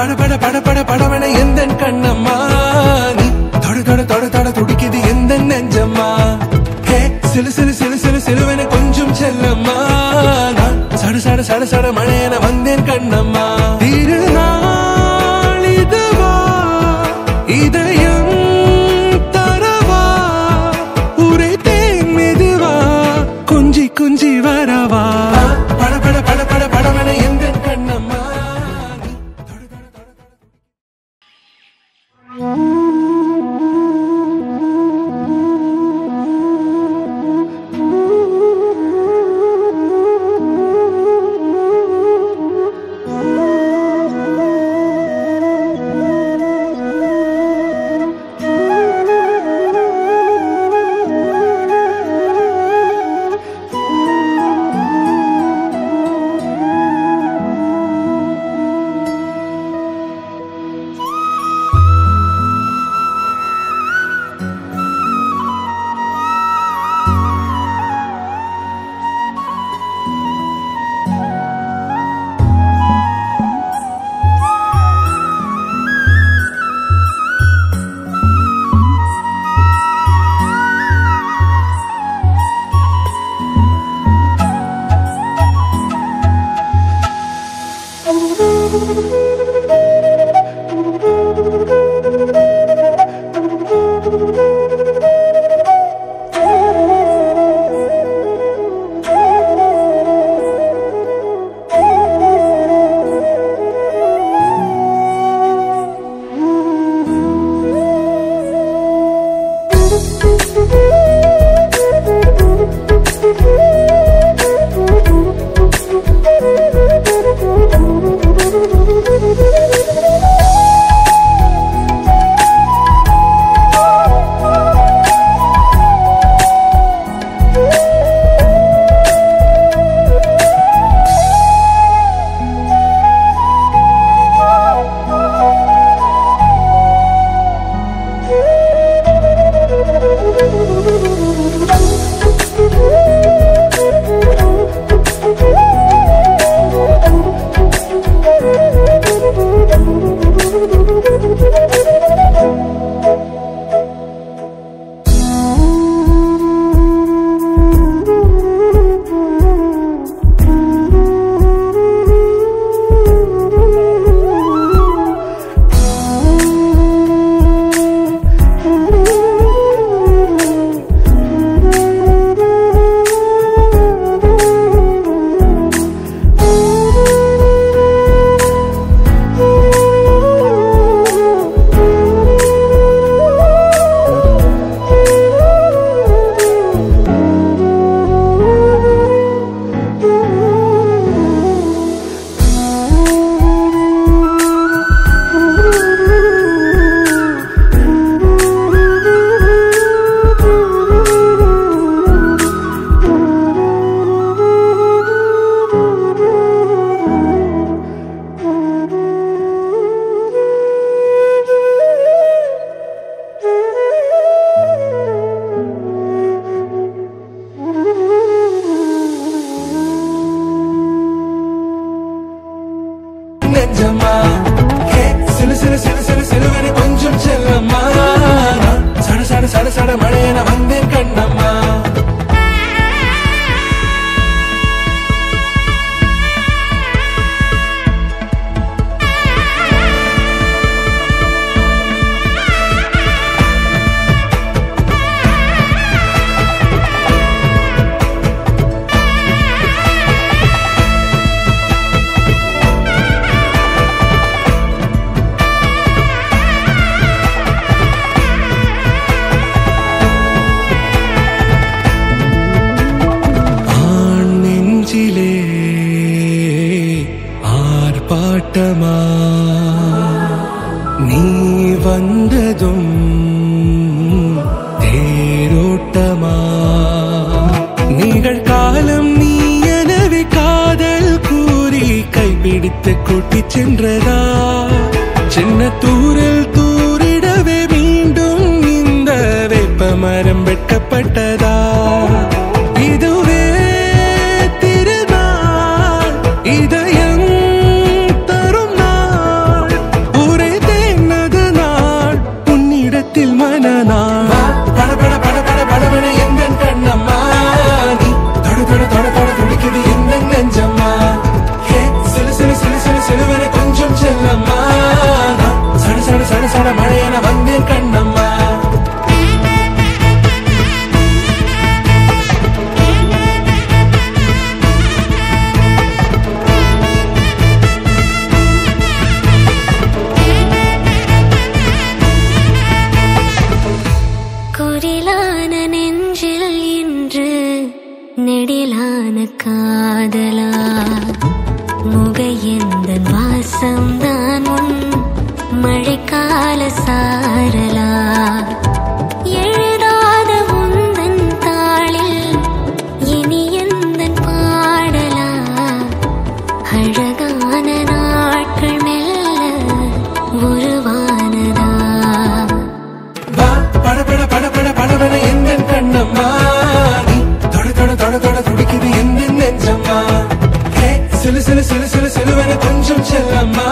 பட பட பட படவன எந்தன் கண்ணம்மா நீ தொட தொட தொட தொட துடிக்குது எந்தன் நெஞ்சம்மா ஹே சிலு சிலு சிலு சிலு சிலுவன கொஞ்சம் செல்லம்மா நான் சட சட சட சட மழையன வந்தேன் கண்ணம்மா திருநாள் இதுவா இதயம் தரவா உரைத்தேன் மெதுவா குஞ்சி குஞ்சி வரவா பட பட பட பட படவன எந்தன் கண்ணம்மா ஆர்ப்பாட்டமா நீ வந்ததும் தேரோட்டமா நிகழ்காலம் நீ எனவே காதல் கூறி கைப்பிடித்து கூட்டிச் சென்றதா சின்ன தூரல் தூரிடவே மீண்டும் இந்த வேப்ப மரம் வெட்கப்பட்டதா இதுவே திருநாள் இதயம் தரும் நாள் வாழ்க்கை எந்தன் வாசம்தான் உன் மழைக்கால சாரலா எழுதாத உந்தன் தாளில் இனி எந்தன் பாடலா அழகான நாட்கள் மெல்ல உருவானதா படபட படபட படபட எந்தன் கண்ணம்மா நீ தொட தொட தொட தொட துடிக்குது எந்தன் நெஞ்சம்மா சிலு சிலு சிலு சிலு சிலுவென கொஞ்சம் செல்லம்மா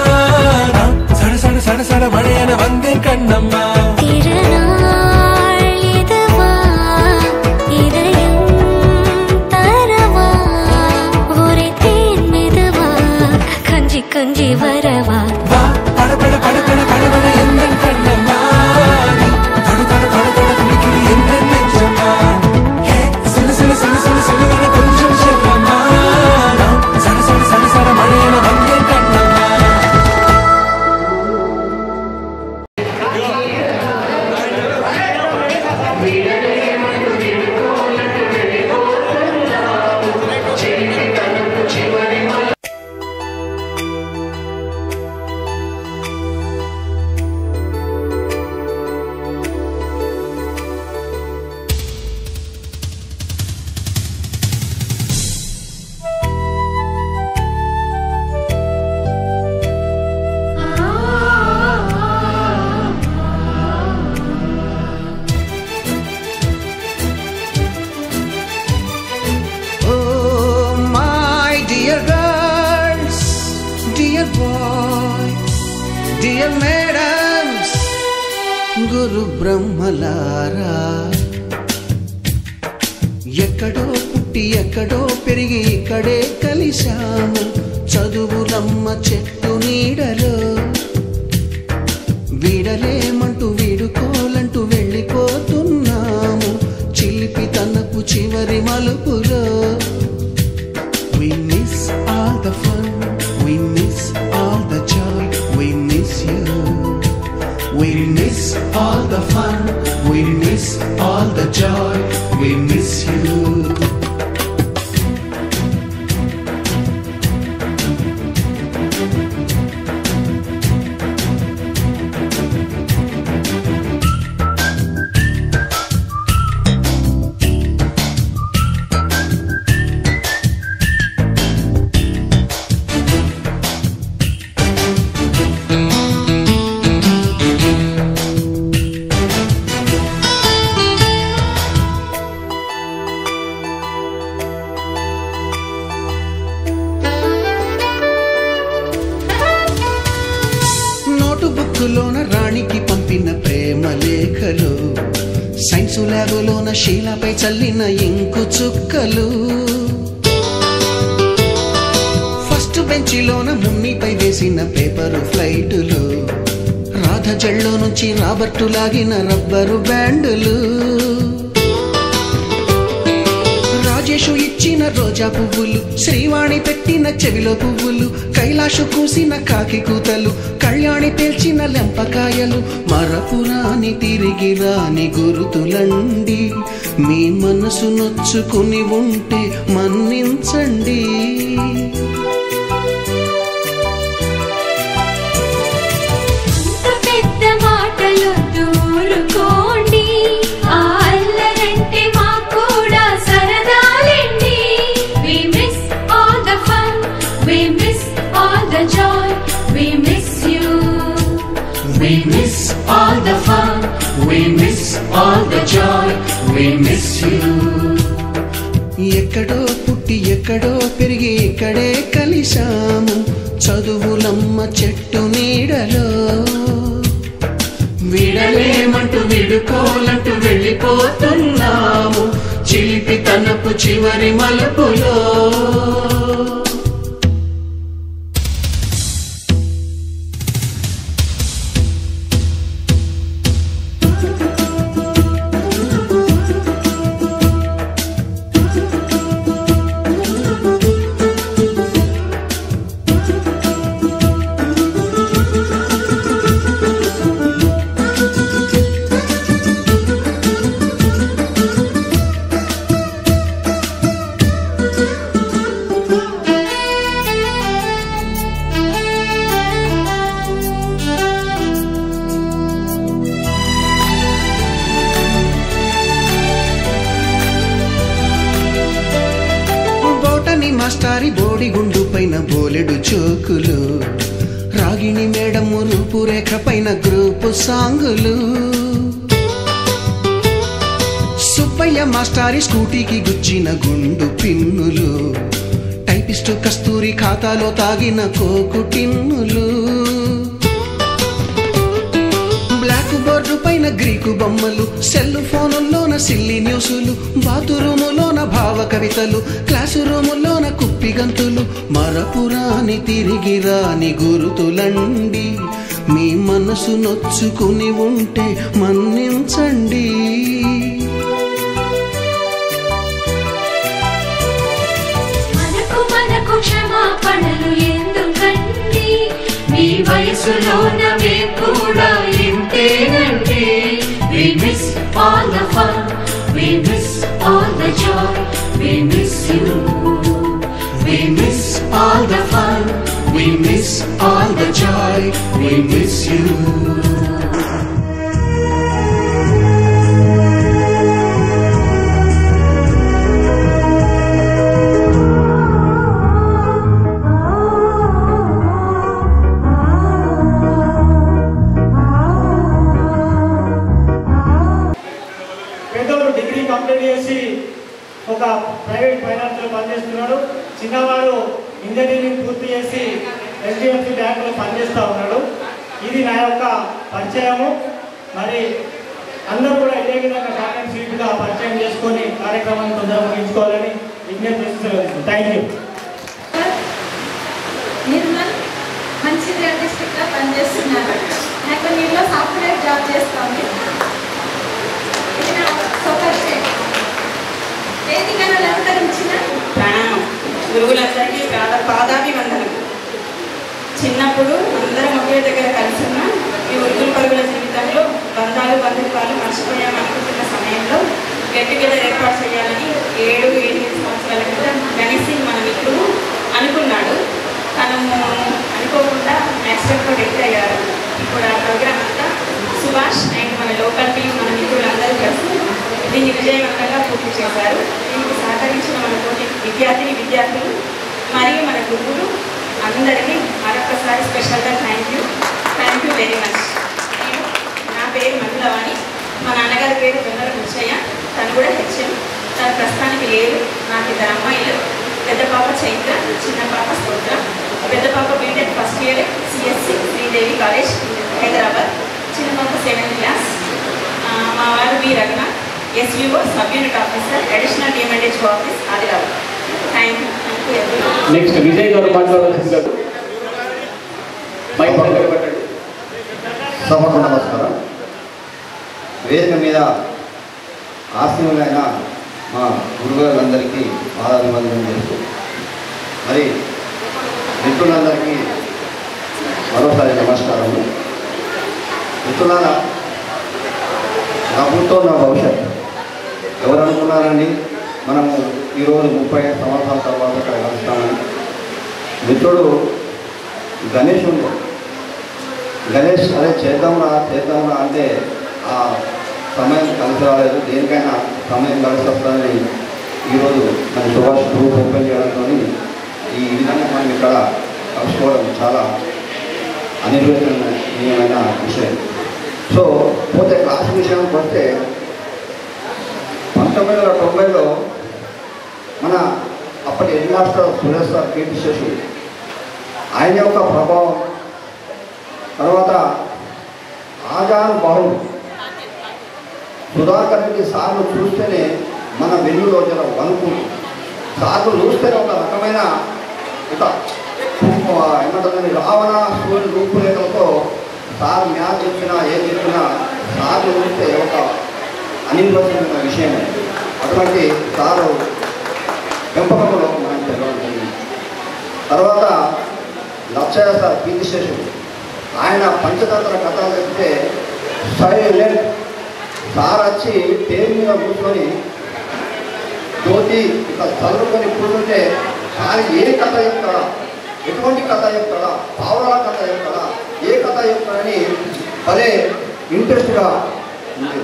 சட சட சட சட மழையென வந்தேன் கண்ணம்மா திருநாள் இதுவா இதயம் தரவா ஒரே தேன் மெதுவா கஞ்சி கஞ்சி வரவா படபட படபட படபட எந்தன் கண்ணம்மா நீ தொட தொட தொட தொட துடிக்குது எந்தன் நெஞ்சம்மா சிலு சிலு சிலு சிலு சிலுவென கொஞ்சம் செல்லம்மா சட சட சட சட மழையென வந்தேன் கண்ணம்மா Dear madams, గురు బ్రహ్మలారా ఎక్కడో పుట్టి ఎక్కడో పెరిగి ఇక్కడే కలిశాము చదువులమ్మ చెట్టు నీడలో వీడలేమంటూ వీడుకోలంటూ వెళ్ళిపోతున్నాము చిలిపి తనపు చివరి మలుపులో We miss all the fun, we miss all the joy, we miss you. We miss all the fun, we miss all the joy, we miss you. బుక్కులోన రాణికి పంపిన ప్రేమ లేఖలు సైన్సు ల్యాబులోన శీలపై చల్లిన ఇంకు చుక్కలు ఫస్ట్ బెంచిలోన మున్నిపై వేసిన పేపరు ఫ్లైటులు రాధ జల్లో నుంచి రాబర్టు లాగిన rubber బ్యాండులు Rajesh ఇచ్చిన రోజా పువ్వులు శ్రీవాణి పెట్టిన చెవిలో పువ్వులు కైలాషు కూసిన కాకి కూతలు కళ్యాణి పేల్చిన లెంపకాయలు మరపురాని తిరిగి రాని గురుతులండి మీ మనసు నొచ్చుకుని ఉంటే మన్నించండి పెద్ద మాటలు దూరుకోండి We miss all the fun, we miss all the joy, we miss you. ఎక్కడో పుట్టి ఎక్కడో పెరిగి ఇక్కడే కలిశాము చదువులమ్మ చెట్టు నీడలో వీడలేమంటూ వీడుకోలంటూ వెళ్ళిపోతున్నాము చిలిపి తనపు చివరి మలుపులో మాస్టారి బోడిగుండు పైన బోలెడు చోకులు, రాగిణి మేడము రూపురేఖ పైన గ్రూపు సాంగులు, సుబ్బయ్య మాస్టారి స్కూటీకి గుచ్చిన గుండు పిన్నులు, టైపిస్టు కస్తూరి ఖాతాలో తాగిన కోకు టిన్నులు, బ్లాక్ బోర్డు పైన గ్రీకు బొమ్మలు, సెల్ ఫోనుల్లోన సిల్లి న్యూసులు, బాతురూములోన భావ కవితలు, క్లాసు రూములోన కుప్పిగంతులు, మరపురాని తిరిగి రాని గురుతులండి, మీ మనసు నొచ్చుకుని ఉంటే మన్నించండి. మనకు క్షమాపణలు ఎందుకండి, మీ వయసులోన మేము కూడా ఇంతేనండి. We miss all the fun, we miss all the joy, we miss you. We miss all the fun, we miss all the joy, we miss you. Degree complete చేసి ఒక ప్రైవేట్ ఫైనాన్స్లో పనిచేస్తున్నాడు. చిన్నవాడు ఇంజనీరింగ్ పూర్తి చేసి HDFC బ్యాంకులో పనిచేస్తూ ఉన్నాడు. ఇది నా యొక్క పరిచయము. మరి అందరూ కూడా ఇదే విధంగా షార్ట్ అండ్ స్వీట్గా పరిచయం చేసుకొని కార్యక్రమాన్ని తొందరగా ముగించుకోవాలని విజ్ఞప్తి చేస్తున్నాను. Thank you. నిర్మల్ మంచిర్యాల డిస్ట్రిక్ట్లో పనిచేస్తున్నాను. నాకు నీళ్ళలో సాఫ్ట్వేర్ జాబ్ చేస్తాను. ఇది నా సూపర్ స్టేట్ వేదికను అలంకరించిన ప్రణామం. గురువులందరికీ పాదాభివందనం. చిన్నప్పుడు అందరం ఒకే దగ్గర కలిసి ఉన్న ఈ ఉరుకులు పరుగుల జీవితంలో బంధాలు బంధుత్వాలు మర్చిపోయామనుకుంటున్న సమయంలో గెట్ టుగెదర్ ఏర్పాటు చేయాలని 7-8 సంవత్సరాల క్రితం గణేష్ మన మిత్రుడు అనుకున్నాడు. తను అనుకోకుండా యాక్సిడెంట్తో డెత్ అయ్యారు. ఇప్పుడు ఆ ప్రోగ్రామ్ అంతా సుభాష్ అండ్ మన లోకల్ టీం మన మిత్రులందరూ కలిసి దీన్ని విజయవంతంగా పూర్తి చేశారు. దీనికి సహకరించిన మన తోటి విద్యార్థులు మరియు మన గురువులు అందరికీ మరొకసారి స్పెషల్గా థ్యాంక్ యూ వెరీ మచ్. నా పేరు మంజులవాణి. మా నాన్నగారి పేరు జొన్నల ముచ్చయ్య. తను కూడా HM. తను ప్రస్తుతానికి లేరు. నాకు 2 అమ్మాయిలు. పెద్ద పాప చైత్ర, చిన్న పాప స్తోత్ర. పెద్ద పాప BTech first year CSC Sridevi college Hyderabad. చిన్న పాప 7th క్లాస్. మా వారు B Raghunath, SUO sub unit officer, additional DM and H office Adilabad. Thank you. Next Vijay garu మాట్లాడాల్సింది. సభకు నమస్కారం. వేదిక మీద ఆశీనులైన మా గురువులందరికీ పాదాభివందనం చేస్తూ మరి మిత్రులందరికీ మరోసారి నమస్కారము. మిత్రులారా, నవ్వుతో నా భవిష్యత్ ఎవరు అనుకున్నారండి మనము ఈరోజు 35 సంవత్సరాల తర్వాత ఇక్కడ కలుస్తామని. మిత్రుడు గణేష్ ఉండే. గణేష్ అదే చేద్దాంరా అంటే ఆ సమయం కలిసి రాలేదు. దేనికైనా సమయం కలిసి వస్తుందని ఈరోజు మన సుభాష్ గ్రూప్ ఓపెన్ చేయడంతో ఈ విధంగా మనం ఇక్కడ కలుసుకోవడం చాలా అనిర్వచనీయమైన విషయం. సో పోతే క్లాస్ విషయానికి వస్తే 1990లో మన అప్పటి హెడ్ మాస్టర్ సురేష్ సార్ కీర్తిశేషు ఆయన యొక్క ప్రభావం, తర్వాత ఆజాను బాహుడు సుధాకర్ రెడ్డి సార్లు చూస్తేనే మన వెన్నులో జర వణుకు. సార్లు చూస్తేనే ఒక రకమైన ఏమంటుందని రావణ సూర్యుని రూపురేఖలతో సార్ మ్యాచ్ చెప్పినా ఏం చెప్పినా సార్లు చూస్తే ఒక అనిర్వచనమైన విషయం. అటువంటి సారు పెంపకంలో మనం తెలియదు. తర్వాత లక్షయ్య సార్ కీర్తిశేషుడు ఆయన పంచతంత్ర కథలు చెప్తే సైలెంట్ సార్ వచ్చి టేబుల్ మీద కూర్చొని జ్యోతి ఇక చదువుకొని కూర్చుంటే సార్ ఏ కథ చెప్తాడా, ఎటువంటి కథ చెప్తాడా, పావురాల కథ చెప్తాడా, ఏ కథ చెప్తాడని భలే ఇంట్రెస్ట్గా ఉంది.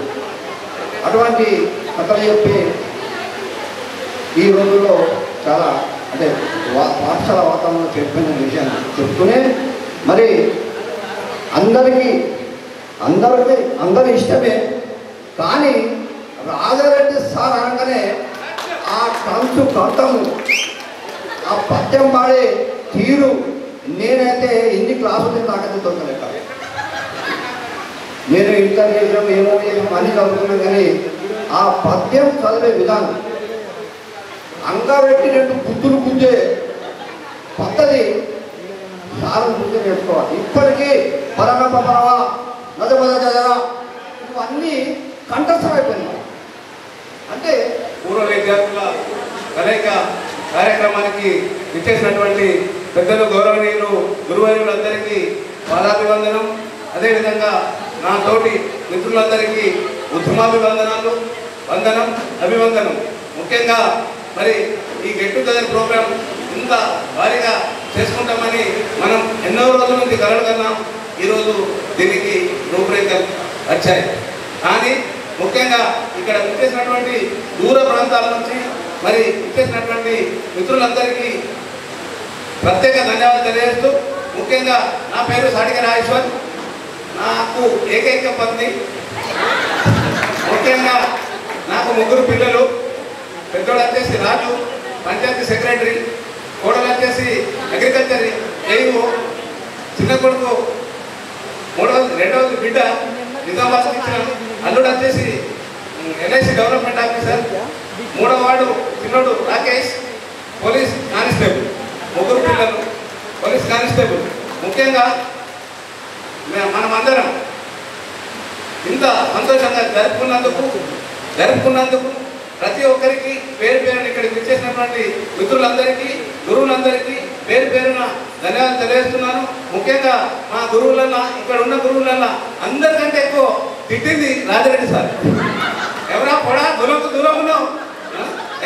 అటువంటి కథలు చెప్పి ఈ రోజుల్లో చాలా అంటే పాఠశాల వాతావరణంలో చెప్పిన విషయాన్ని చెప్తూనే మరి అందరి ఇష్టమే. కానీ రాజారెడ్డి సార్ అనగానే ఆ కంచు కంఠము, ఆ పద్యం పాడే తీరు, నేనైతే ఇన్ని క్లాసులు నాకైతే దొరకలేక. నేను ఇంటర్ చేసాం ఏమో అన్ని చదువుకున్నాను, కానీ ఆ పద్యం చదివే విధానం అంగబెట్టినట్టు బుద్ధులు గుద్దే పద్ధతి సారం గుర్తు నేర్చుకోవాలి. ఇప్పటికీ పరవ నదమద జరా ఇవన్నీ కంఠస్థమైపోయినాయి. అంటే పూర్వ విద్యార్థుల కలయిక కార్యక్రమానికి ఇచ్చేసినటువంటి పెద్దలు గౌరవనీయులు గురువర్యులందరికీ పాదాభివందనం. అదేవిధంగా నా తోటి మిత్రులందరికీ ఉత్తమాభివందనాలు, అభివందనం. ముఖ్యంగా మరి ఈ గెట్ టుగెదర్ ప్రోగ్రాం ఇంత భారీగా చేసుకుంటామని మనం ఎన్నో రోజుల నుంచి కలలు కన్నాం. ఈరోజు దీనికి రూపురేఖలు వచ్చాయి. కానీ ముఖ్యంగా ఇక్కడ విచ్చేసినటువంటి దూర ప్రాంతాల నుంచి మరి విచ్చేసినటువంటి మిత్రులందరికీ ప్రత్యేక ధన్యవాదాలు తెలియజేస్తూ, ముఖ్యంగా నా పేరు సాడిక రాజేశ్వర్, నాకు ఏకైక పత్ని. ముఖ్యంగా నాకు 3 పిల్లలు. పెద్దోడు వచ్చేసి రాజు, పంచాయతీ సెక్రటరీ, కోడలు వచ్చేసి అగ్రికల్చర్ ఏఈఓ, చిన్న కొడుకు 2వ బిడ్డ నిజామాబాద్ ఇచ్చిన, అల్లుడు వచ్చేసి ఎల్ఐసి డెవలప్మెంట్ ఆఫీసర్, 3వ వార్డు చిన్నోడు రాకేష్ పోలీస్ కానిస్టేబుల్. 3 పిల్లలు పోలీస్ కానిస్టేబుల్. ముఖ్యంగా మనమందరం ఇంత సంతోషంగా జరుపుకున్నందుకు ప్రతి ఒక్కరికి పేరు పేరున ఇక్కడికి విచ్చేసినటువంటి మిత్రులందరికీ, గురువులందరికీ పేరు పేరున ధన్యవాదాలు తెలియజేస్తున్నాను. ముఖ్యంగా మా గురువులన్నా, ఇక్కడ ఉన్న గురువులన్నా అందరికంటే ఎక్కువ తిట్టింది రాజారెడ్డి సార్. ఎవరా పొడా దూరం ఉన్నావు,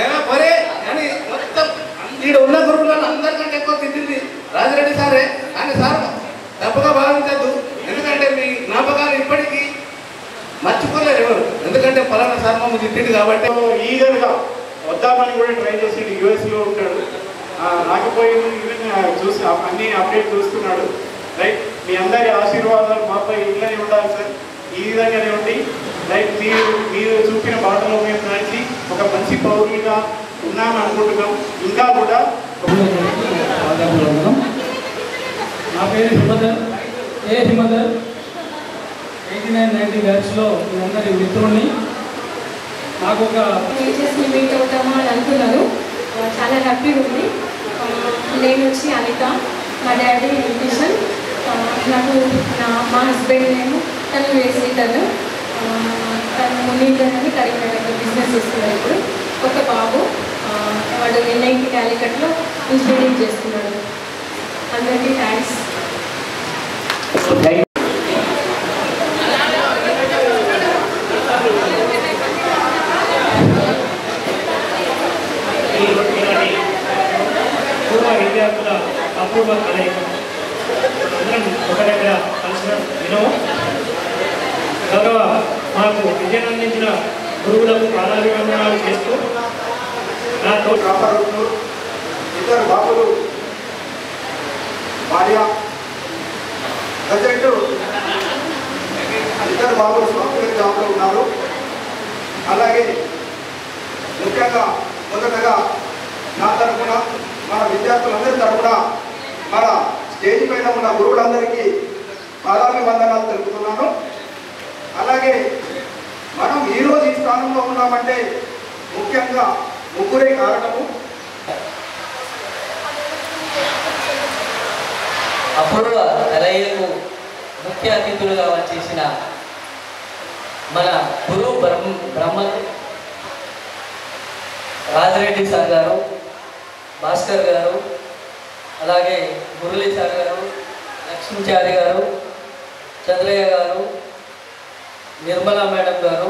ఎవరా పరే అని మొత్తం ఇక్కడ ఉన్న గురువులను అందరికంటే ఎక్కువ తిట్టింది రాజారెడ్డి సారే. కానీ సార్ తప్పుగా భావించద్దు, ఎందుకంటే మీ జ్ఞాపకాలు ఇప్పటికీ మర్చిపోలేరు ఎవరు, ఎందుకంటే పలానా సార్ మమ్మల్ని తిట్టింది కాబట్టి. ఈగర్గా వద్దామని కూడా ట్రై చేసి యూఎస్లో ఉంటాడు, రాకపోయింది. ఈవెన్ చూసి అన్ని అప్డేట్ చూస్తున్నాడు. రైట్, మీ అందరి ఆశీర్వాదాలు మాపై ఇట్లనే ఉండాలి సార్. ఈ విధంగానే ఉండి రైట్ మీరు చూపిన బాటలో మేము నడిచి ఒక మంచి పౌరులుగా ఉన్నామని అనుకుంటున్నాం. ఇంకా కూడా నా పేరు హిమదర్, 89-90 బ్యాచ్లో అందరి మిత్రుడిని. నాకు ఒక టీచర్స్ని మీట్ అవుతామా అని అనుకున్నాను. చాలా హ్యాపీగా ఉంది. నేను వచ్చి అనిత, మా డాడీ కిషన్, నాకు మా హస్బెండ్ నేను, తను వేసి తను మునీందర్ అని కరీంనగర్లో బిజినెస్ చేస్తున్నాడు. ఇప్పుడు ఒక బాబు, వాడు NIT క్యాలికట్లో ఇంజనీరింగ్ చేస్తున్నాడు. అందరికీ థ్యాంక్స్. పూర్వ విద్యార్థుల అపూర్వ కలయిక అందరం ఒక దగ్గర కలిసిన వినోదం. గౌరవ మాకు విద్యను అందించిన గురువులకు పాదాభివందనాలు చేస్తూ నాతో కాపాడుతూ 2 బాబులు భార్య ప్రజెంట్ 2 బాబులు సాఫ్ట్వేర్ జాబ్లో ఉన్నారు. అలాగే ముఖ్యంగా మొదటగా నా తరఫున, మన విద్యార్థులందరి తరఫున, మన స్టేజ్ పైన ఉన్న గురువులందరికీ పాదాభివందనాలు తెలుపుతున్నాను. అలాగే మనం ఈరోజు ఈ స్థానంలో ఉన్నామంటే ముఖ్యంగా 3 కారణము. అపూర్వ కలయికకు ముఖ్య అతిథులుగా వచ్చేసిన మన గురు బ్రహ్మ రాజరెడ్డి సార్ గారు, భాస్కర్ గారు, అలాగే మురళీ సార్ గారు, లక్ష్మీచారి గారు, చంద్రయ్య గారు, నిర్మలా మేడం గారు,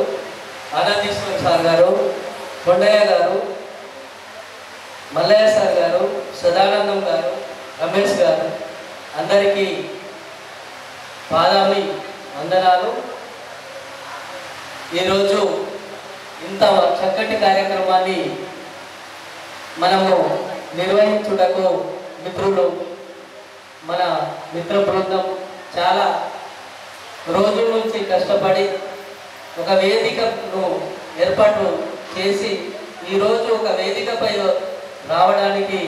ఆనందీశ్వర్ సార్ గారు, కొండయ్య గారు, మల్లయ్య సార్ గారు, సదానందం గారు, రమేష్ గారు, అందరికీ పాదాభి వందనాలు. ఈరోజు ఇంత చక్కటి కార్యక్రమాన్ని మనము నిర్వహించుటకు మిత్రులు మన మిత్ర బృందం చాలా రోజుల నుంచి కష్టపడి ఒక వేదికను ఏర్పాటు చేసి ఈరోజు ఒక వేదికపై రావడానికి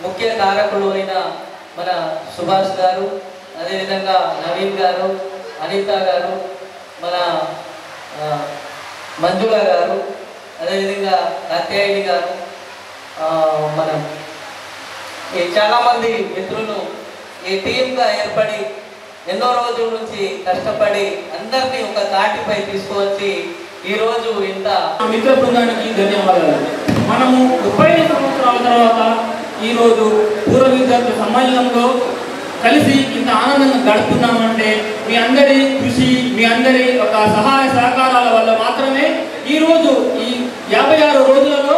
ముఖ్య కారకులు అయిన మన సుభాష్ గారు, అదేవిధంగా నవీన్ గారు, అనిత గారు, మన మంజుల గారు, అదేవిధంగా కాత్యాయని గారు, మన చాలామంది మిత్రులు ఈ టీమ్గా ఏర్పడి ఎన్నో రోజుల నుంచి కష్టపడి అందరినీ ఒక తాటిపై తీసుకువచ్చి ఈరోజు ఇంత మిత్ర బృందానికి ధన్యవాదాలు. మనము 35 సంవత్సరాల తర్వాత ఈరోజు పూర్వ విద్యార్థుల సమ్మేళనంలో కలిసి ఇంత ఆనందంగా గడుపుతున్నామంటే మీ అందరి కృషి, మీ అందరి ఒక సహాయ సహకారాల వల్ల మాత్రమే ఈరోజు ఈ 56 రోజులలో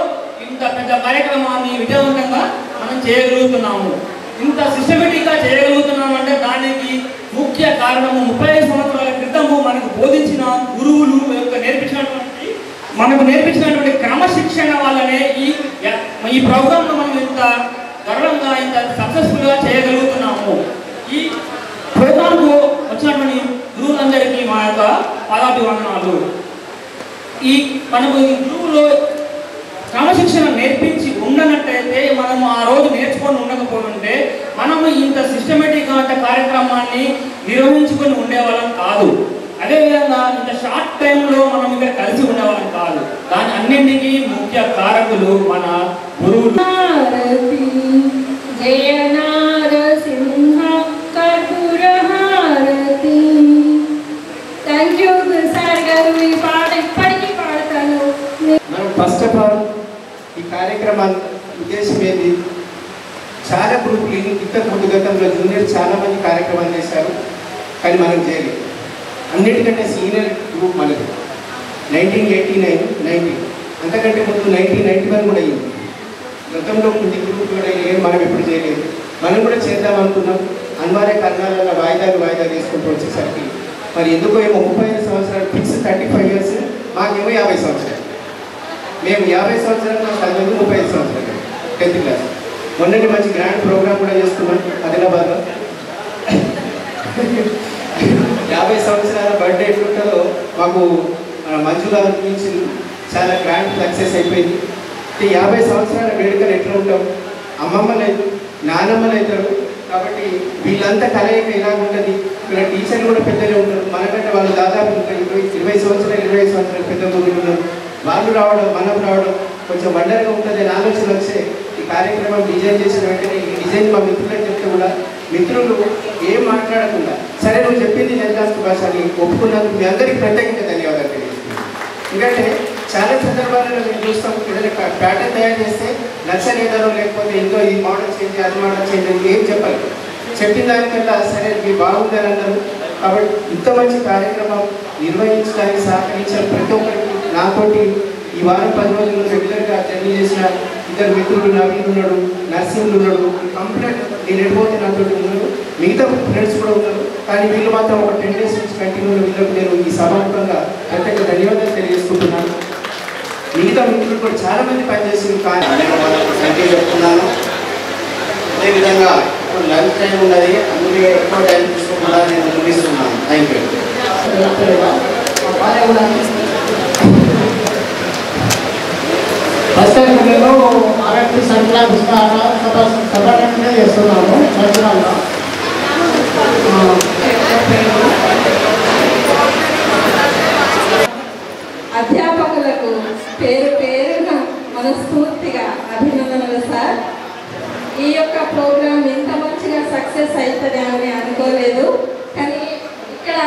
ఇంత పెద్ద కార్యక్రమాన్ని విజయవంతంగా మనం చేయగలుగుతున్నాము. ఇంత సిస్టమేటిక్గా చేయగలుగుతున్నామంటే దానికి ముఖ్య కారణము 35 సంవత్సరాల క్రితము మనకు బోధించిన గురువులు మనకు నేర్పించినటువంటి క్రమశిక్షణ వల్లనే ఈ ప్రోగ్రాంను మనం ఇంత గర్వంగా ఇంత సక్సెస్ఫుల్గా చేయగలుగుతున్నాము. ఈ ప్రోగ్రాంకు వచ్చినటువంటి గురువులందరికీ మా యొక్క పాదాభివందనాలు. మనకు ఈ గురువులో క్రమశిక్షణ నేర్పించి ఉండనట్టయితే మనము ఆ రోజు నేర్చుకొని ఉండకపోతుంటే మనము ఇంత సిస్టమేటిక్గా కార్యక్రమాన్ని నిర్వహించుకొని ఉండేవాళ్ళం కాదు. అదేవిధంగా ఇంత షార్ట్ టైంలో మనం ఇక్కడ కలిసి ఉండేవాళ్ళం కాదు. దాని అన్నింటికీ ముఖ్య కారకులు మన గురువులు. జయ నారసింహ కఠోర హారతి. థ్యాంక్ యూ సార్ గారు. ఈ పాట ఇప్పటికీ పాడతాను. మనం ఫస్ట్ ఆఫ్ ఆల్ ఈ కార్యక్రమాన్ని ఉద్దేశం ఏంటి? చాలా గ్రూపులు ఇంతకు ముందు గతంలో జూనియర్ చాలా మంది కార్యక్రమాలు చేశారు, కానీ మనం చేయలేదు. అన్నిటికంటే సీనియర్ గ్రూప్ మనది 1989-90, అంతకంటే ముందు 1991 కూడా అయ్యింది. గతంలో కొద్ది గ్రూప్ కూడా ఏం మనం ఎప్పుడు చేయలేదు. మనం కూడా చేద్దాం అనుకున్నాం. అనివార్య కారణాల వాయిదాలు వేసుకుంటూ వచ్చేసరికి మరి ఎందుకో ఏమో 35 సంవత్సరాలు ఫిక్స్, 35 ఇయర్స్, మాకేమో 50 సంవత్సరాలు. మేము 50 సంవత్సరాలు, చదివేది 35 సంవత్సరాలు 10th క్లాస్. మొన్నటి మంచి గ్రాండ్ ప్రోగ్రామ్ కూడా చేస్తున్నాం ఆదిలాబాద్లో. 50 సంవత్సరాల బర్త్డే ఎట్లుంటుందో మాకు మంజులా నుంచి చాలా గ్రాండ్ సక్సెస్ అయిపోయింది. 50 సంవత్సరాల వేడుకలు ఎట్లా ఉంటాం? అమ్మమ్మలు అవుతారు, నానమ్మలు అవుతారు. కాబట్టి వీళ్ళంతా కలయిక ఇలాగ ఉంటుంది. ఇక్కడ టీచర్లు కూడా పెద్దలే ఉంటారు. మనకంటే వాళ్ళు దాదాపు 20 సంవత్సరాలు 25 సంవత్సరాలు పెద్ద గురువులు ఉన్నారు. వాళ్ళు రావడం, మనం రావడం కొంచెం వండర్గా ఉంటుంది అని ఆలోచన వచ్చే ఈ కార్యక్రమం డిజైన్ చేసిన వెంటనే ఈ డిజైన్ మా మిత్రులకు చెప్తే కూడా మిత్రులు ఏం మాట్లాడకుండా సరే నువ్వు చెప్పింది జనరాష్ట్ర భాష అని ఒప్పుకున్నందుకు మీ అందరికీ ప్రత్యేకంగా ధన్యవాదాలు తెలియజేస్తున్నాను. ఎందుకంటే చాలా సందర్భాలలో మేము చూస్తాం, ఏదైనా ప్యాటర్న్ తయారు చేస్తే నచ్చలేదనో లేకపోతే ఎంతో ఈ మోడల్ చేంజ్, అది మోడల్ చేంజ్ అని ఏం చెప్పాలి. చెప్పిన దానికల్లా సరే మీరు బాగుందని అన్నారు. కాబట్టి ఇంత మంచి కార్యక్రమం నిర్వహించడానికి సహకరించిన ప్రతి ఒక్కరికి నాతోటి ఈ వారం 10 రోజులు రెగ్యులర్గా జర్నీ చేసిన ఇద్దరు మిత్రులు, నవీన్ ఉన్నాడు, నర్సింహులు ఉన్నాడు, కంప్లీట్ నేను ఎడిపోతే నాతో ఉన్నారు. మిగతా ఫ్రెండ్స్ కూడా ఉన్నారు. కానీ వీళ్ళు మాత్రం ఒక 10 days నుంచి కంటిన్యూ వీళ్ళకు నేను ఈ సభాముఖంగా ప్రత్యేక ధన్యవాదాలు తెలియజేసుకుంటున్నాను. మిగతా మిత్రులు కూడా చాలా మంది పనిచేసింది, కానీ సంఖ్య చెప్తున్నాను. అదేవిధంగా ఇప్పుడు లంచ్ టైం ఉన్నది, అందుకే ఎక్కువ టైం తీసుకోకుండా నేను ముగిస్తున్నాను. Thank you. ఫస్ట్ టైం నేను ఆర్ఎఫ్టీ సంఖ్య సభాగా చేస్తున్నాను సంవత్సరాల్లో. అధ్యాపకులకు పేరు పేరున మనస్ఫూర్తిగా అభినందనలు సార్. ఈ యొక్క ప్రోగ్రాం ఇంత మంచిగా సక్సెస్ అవుతుంది అని అనుకోలేదు. కానీ ఇక్కడ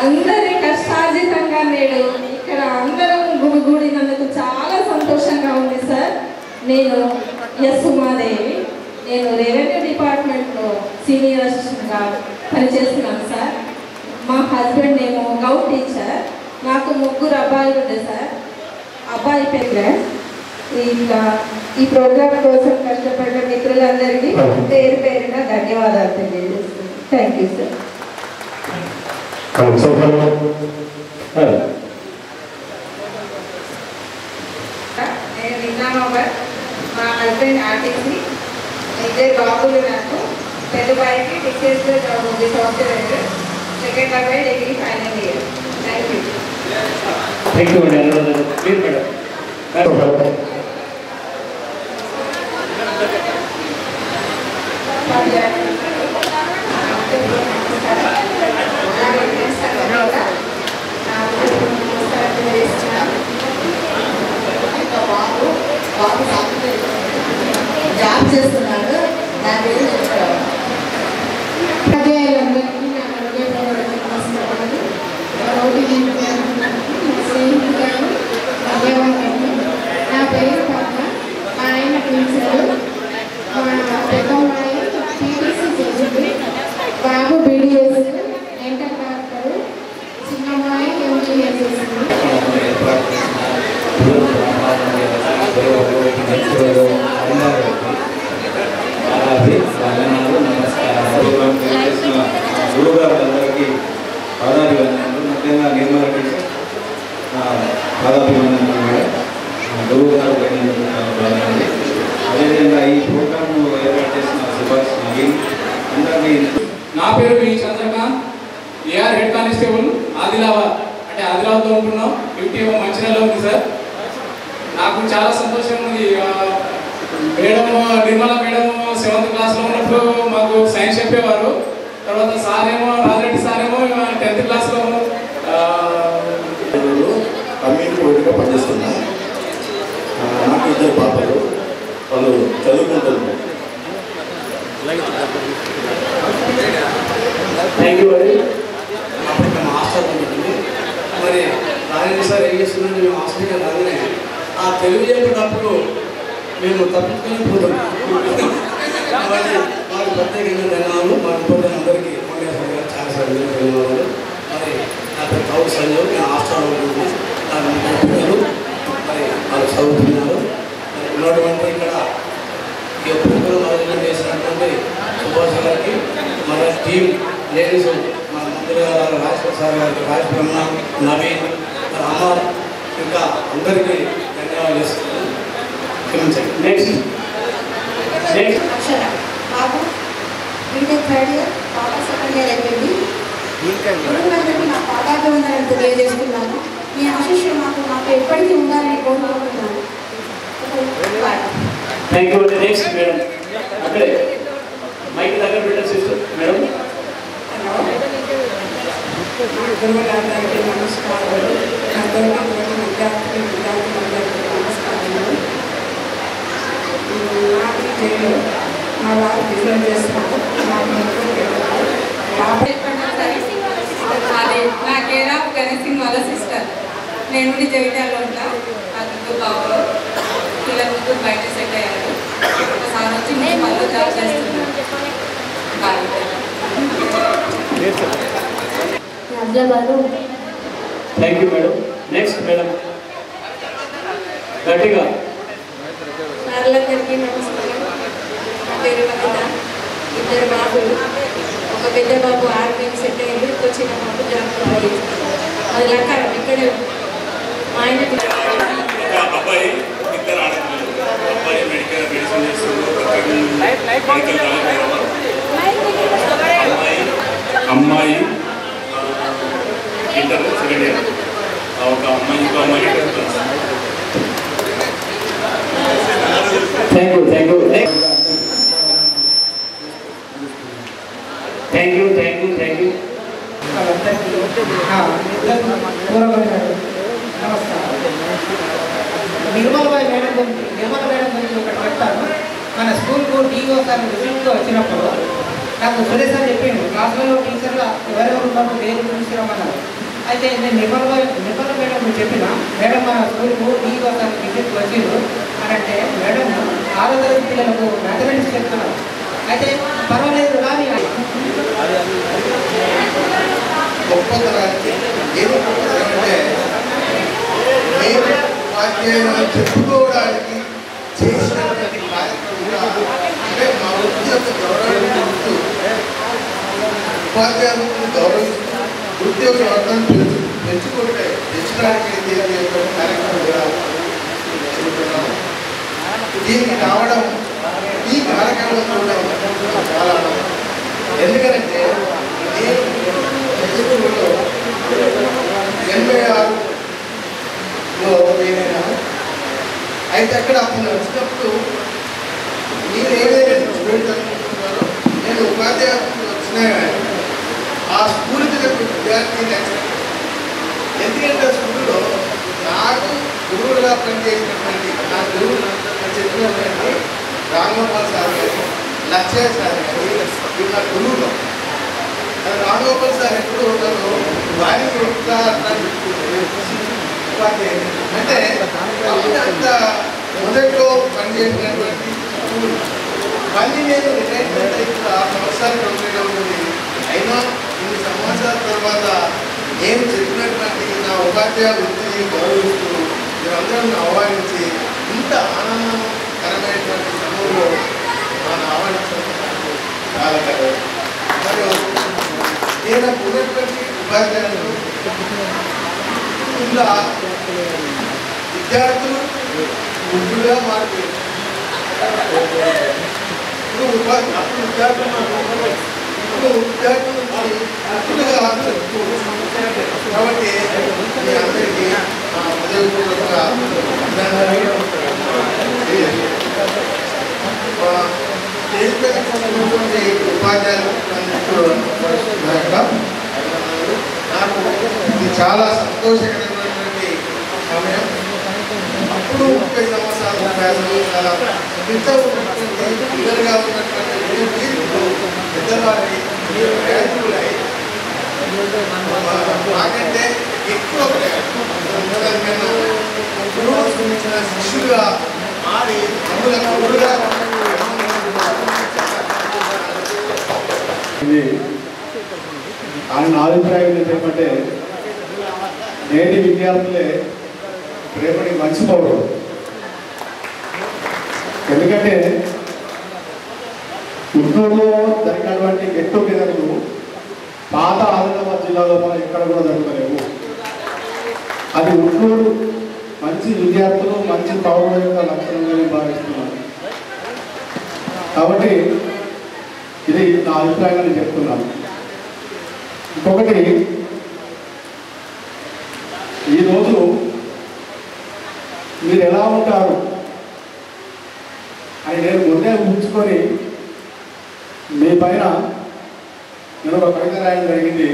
అందరి కష్టార్జితంగా నేడు ఇక్కడ అందరం గుమిగూడినందుకు చాలా సంతోషంగా ఉంది సార్. నేను ఎస్ ఉమాదేవి, నేను రెవెన్యూ డిపార్ట్మెంట్లో సీనియర్ అసిస్టెంట్గా పనిచేస్తున్నాను సార్. మా హస్బెండ్ ఏమో గౌట్ టీచర్. నాకు 3 అబ్బాయిలు ఉండే సార్. అబ్బాయి పేరు ఇంకా ఈ ప్రోగ్రామ్ కోసం కష్టపడిన మిత్రులందరికీ పేరు పేరున ధన్యవాదాలు తెలియజేస్తున్నాను. Thank you sir. నేను ఇద్దరు బాబులు నాకు. పెద్ద బాయ్కి టీచర్స్లో జాబ్ ఉంది, సాఫ్ట్వేర్. సెకండ్ బాబాయ్ degree final year. Thank you. Thank you madam. Please madam. Job చేస్తున్నాడు. నా పేరు చెప్పారు. నా పేరు పక్క. మా ఆయన టీచరు. మా పెద్దమ్మాయి టీటీసీ చేసింది. బాబు బీడీఎస్ ఎంటర్ డాక్టరు. చిన్నమ్మాయి ఎంబీఏ చేసింది. గురువుగారులందరికీ పాదాభివందనలు. ముఖ్యంగా నిర్మలకి పాదాభివందనలు మేడం. గురువు గారు బాగుంది. అదేవిధంగా ఈ ప్రోగ్రామ్ ఏర్పాటు చేసిన సుభాష్ నవీన్ అందరికీ. నా పేరు V Chandrakanth, AR head constable Adilabad. అంటే ఆదిలాబాద్లో ఉంటున్నాం. డ్యూటీ ఏమో మంచిర్యాలలో ఉంది సార్. నాకు చాలా సంతోషం ఉంది. మేడం నిర్మల మేడం 7th క్లాస్లో ఉన్నప్పుడు మాకు సైన్స్ చెప్పేవారు. తర్వాత సారేమో రాజరెడ్డి సారేమో 10th క్లాస్లో కమ్యూనిటీ బోర్డుగా పనిచేస్తున్నా. నాకు 2 పాపలు, వాళ్ళు చదువుకుంటున్నారు. థ్యాంక్ యూ అండి. అప్పుడు మేము హాస్టల్ ఉంటుంది. మరి రాజేంద్ర సార్ ఏం చేస్తుందంటే మేము హాస్టల్కి రాగానే ఆ తెలుగు చెప్పేటప్పుడు మేము తప్పించుకొని పోతాం. కాబట్టి మాకు ప్రత్యేకంగా ధన్యవాదాలు. మా ఇంట్లో అందరికీ చాలా ధన్యవాదాలు. మరి నా పేరు కౌరు సంజయ్, నేను హాస్టల్లో ఉంటుంది. నాకు 3 పిల్లలు, మరి వాళ్ళు చదువుతున్నారు. మరి ఉన్నటువంటి ఇక్కడ ఎప్పుడు అరేంజ్ చేసినటువంటి సుభాష్ గారికి, మన టీం లేడీస్, మన మంత్రి గారు రాజేశ్వర సార్ గారికి, రాజ్ బ్రహ్మ, నవీన్, అమర్, ఇంకా అందరికీ ధన్యవాదాలు చేస్తున్నాను. నెక్స్ట్ అక్షర బాబు బీటెక్ 3rd ఇయర్, పాప 2nd ఇయర్ అయిపోయింది. గురువులందరికీ నా పాదాభివందనలు తెలియజేస్తున్నాను. మీ ఆశీస్సులు మాకు ఎప్పటికీ ఉండాలని కోరుకుంటున్నాను. థ్యాంక్ యూ అండి. నెక్స్ట్ మేడం అక్కడే మైక్ దగ్గర పెట్టారు సిస్టర్ మేడం. గురువులందరికీ నమస్కారాలు. విద్యార్థులందరికీ నమస్కారాలు. నాకు జైలు మా వారు బిజినెస్ చేస్తున్నారు. అదే నా కేర్ ఆఫ్ గణేసింగ్ వాళ్ళ సిస్టర్. నేను జగిత్యాలలో ఉంటా. నాకు 2 బాబులు. పిల్లలు 3 బయట సెట్ అయ్యారు. ఒకసారి వచ్చి నేను మళ్ళీ జాబ్ చేస్తున్నాను. Thank you madam. Next madam గట్టిగా. అందరికీ నమస్కారం. నా పేరు వనిత. 2 బాబులు. ఒక పెద్ద బాబు ఆర్మీకి సెట్ అయ్యింది. ఇంకో చిన్న బాబు జాబ్ చేస్తాను. అది లెక్క ఇక్కడే మా ఆయన అబ్బాయి 2 ఆడపిల్లలు. అబ్బాయి మెడిసిన్ చేస్తున్నారు. అమ్మాయి ఇంటర్ 2nd ఇయర్. ఒక అమ్మాయి ఇంకో అమ్మాయి 10th class. Thank you thank you thank you thank you thank you. Nirmala madam గురించి ఒకటి చెప్తాను. మన స్కూల్కు డిఓ సార్ విజిట్కి వచ్చినప్పుడు నాకు సురేష్ సార్ చెప్పిండు, క్లాసులలో టీచర్లు ఎవరెవరు ఉన్నారు దేని గురించి రమ్మన్నారు. అయితే నేను నిర్మల మేడం చెప్పిన మేడం మన స్కూల్కు డిఓ సార్ విజిట్కి వచ్చిండు అని అంటే మేడం 6వ తరగతి పిల్లలకు మ్యాథమెటిక్స్ చెప్తున్నారు. అయితే పర్వాలేదు కానీ గొప్పతనానికి ఏదో గొప్పతనంటే నేను ఉపాధ్యాయులను చెప్పుకోవడానికి చేసినటువంటి కార్యక్రమంగా అంటే మా వృత్తి యొక్క గౌరవిస్తూ ఉపాధ్యాయులను గౌరవిస్తూ వృత్తి యొక్క వర్గాన్ని పెంచడానికి కార్యక్రమం కూడా చెబుతున్నాము. దీనికి రావడం ఈ కార్యక్రమం కూడా చాలా ఎందుకంటే నేను హైస్కూల్లో 86లో వేరైనా అయితే అక్కడ అప్పుడు వచ్చినప్పుడు నేను ఏదైతే స్టూడెంట్ అనుకుంటున్నారో నేను ఉపాధ్యాయులు వచ్చినా కానీ ఆ స్కూల్కి విద్యార్థి ఎందుకంటే ఆ స్కూల్లో నాకు గురువులుగా పనిచేసినటువంటి నా గురువు చెప్పినటువంటి రాఘగోపాల్ సార్ గారు లక్ష్య సార్ గారు ఇవి నా గురువులు రాఘగోపాల్ సార్ ఎప్పుడు నన్ను వారికి అంటే అంత మొదట్లో పనిచేసినటువంటి స్కూల్ మళ్ళీ నేను రిటైర్మెంట్ అయితే 6 సంవత్సరాలు కంప్లీట్ అవుతుంది. అయినా ఇన్ని సంవత్సరాల తర్వాత నేను చెప్పినటువంటి నా ఉపాధ్యాయ వృత్తిని గౌరవిస్తూ మీరందరూ ఆహ్వానించి ఇంత ఆనందకరమైనటువంటి సమయంలో నన్ను ఆహ్వానించడం చాలా కదా. మరియు నేను ఉన్నటువంటి ఉపాధ్యాయులు ఇలా విద్యార్థులు ముగ్గురుగా మారిపోయారు. ఇప్పుడు విద్యార్థులు ఇప్పుడు విద్యార్థుల నుంచి ముగ్గురుగా కాబట్టి మీ అందరికీ హృదయపూర్వక ఉపాధ్యాయులు నాకు ఇది చాలా సంతోషకరమైనటువంటి సమయం. అప్పుడు 30 సంవత్సరాలు 30 సంవత్సరాల క్రితం పిల్లలుగా ఉన్నటువంటి పెద్దవారి ప్రయత్నులై మాకంటే ఎక్కువ శిష్యులుగా మారి అందుల గురువుగా ఇది ఆయన నా అభిప్రాయం ఏంటంటే నేటి విద్యార్థులే రేపటి మంచి పౌరులు. ఎందుకంటే గుంటూరులో జరిగినటువంటి గెట్ టుగెదర్లు పాత ఆదిలాబాద్ జిల్లాలో మనం ఎక్కడ కూడా జరుగుతలేవు. అది గుంటూరు మంచి విద్యార్థులు మంచి పౌరుల యొక్క లక్షణంగా నేను భావిస్తున్నాను. కాబట్టి ఇది నా అభిప్రాయంగా నేను చెప్తున్నాను. ఇంకొకటి, ఈరోజు మీరు ఎలా ఉంటారు అని నేను ముందే ఊహించుకొని మీ పైన నేను ఒక కవిత రాయడం జరిగింది.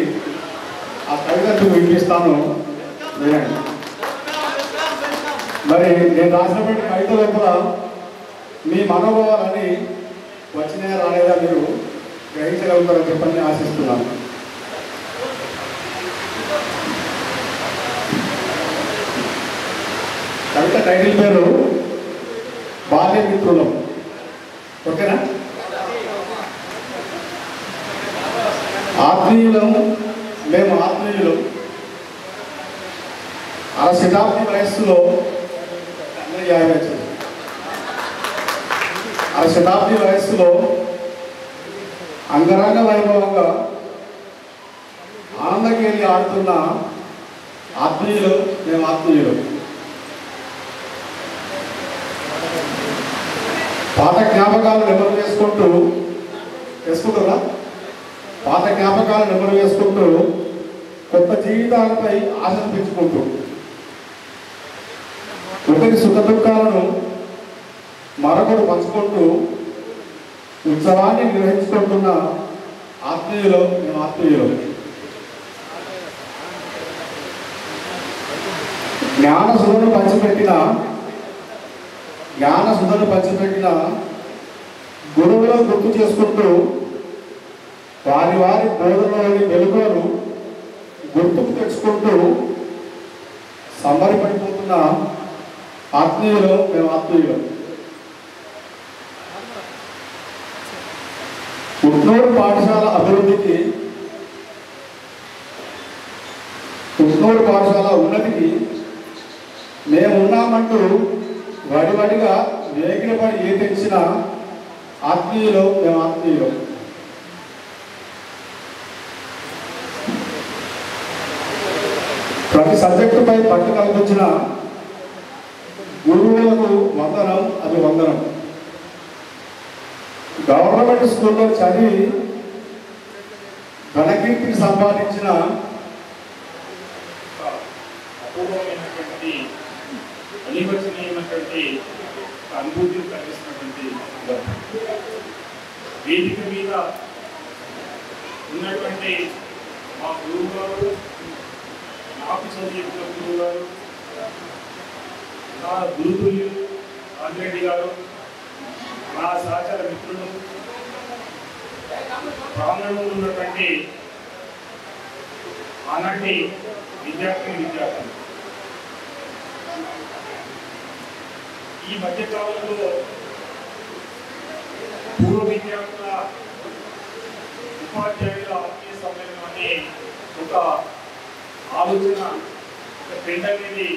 ఆ కవితను వినిపిస్తాను, వినండి. మరి నేను రాసినటువంటి కవిత లోపల మీ మనోభావాలని వచ్చినాయా రాలేదా మీరు గ్రహించగలుగుతారని చెప్పని ఆశిస్తున్నాను. కవిత టైటిల్ పేరు బాల్య మిత్రులం. ఓకేనా? ఆత్మీయులము, మేము ఆత్మీయులు. ఆ శతాబ్ది వయస్సులో 50 ఆ శతాబ్ది వయస్సులో అంగరంగ వైభవంగా ఆనందకేలి ఆడుతున్న ఆత్మీయులు, మేము ఆత్మీయులు. పాత జ్ఞాపకాలు నెమరు వేసుకుంటారా? పాత జ్ఞాపకాలు నెమరు వేసుకుంటూ కొత్త జీవితాలపై ఆశలు పెంచుకుంటూ ఒకరి సుఖ దుఃఖాలను మరొకరు పంచుకుంటూ ఉత్సవాన్ని నిర్వహించుకుంటున్న ఆత్మీయులు, మేము ఆత్మీయులు. జ్ఞాన సుధను పంచిపెట్టిన గురువులను గుర్తు చేసుకుంటూ వారి వారి బోధనలోని వెలుగులను గుర్తుకు తెచ్చుకుంటూ సంబరపడిపోతున్న ఆత్మీయులు, మేము ఆత్మీయులు. ఉట్నూరు పాఠశాల అభివృద్ధికి, ఉట్నూరు పాఠశాల ఉన్నతికి మేమున్నామంటూ వడివడిగా వేగిరపడి ఏ తెచ్చిన ఆత్మీయులు, మేము ఆత్మీయులు. ప్రతి సబ్జెక్టుపై పట్టు కల్పించిన గురువులకు వందనం, అది వందనం. గవర్నమెంట్ స్కూల్లో చదివి ఘనకీర్తిని సంపాదించిన అపూర్వమైనటువంటి అనివచనీయమైనటువంటి అనుభూతిని కలిగిస్తున్నటువంటి వేదిక మీద ఉన్నటువంటి మా గురువు గారు, నాకు చదివిన గురువు గారు, నా గురుతుల్యులు ఆంజరెడ్డి గారు, నా సహచర మిత్రులు, ప్రాంగణంలో ఉన్నటువంటి ఆనాటి విద్యార్థులు ఈ మధ్యకాలంలో పూర్వ విద్యార్థుల ఉపాధ్యాయుల ఆత్మీయ సమ్మేళనం అనే ఒక ఆలోచన, ఒక ట్రెండ్ అనేది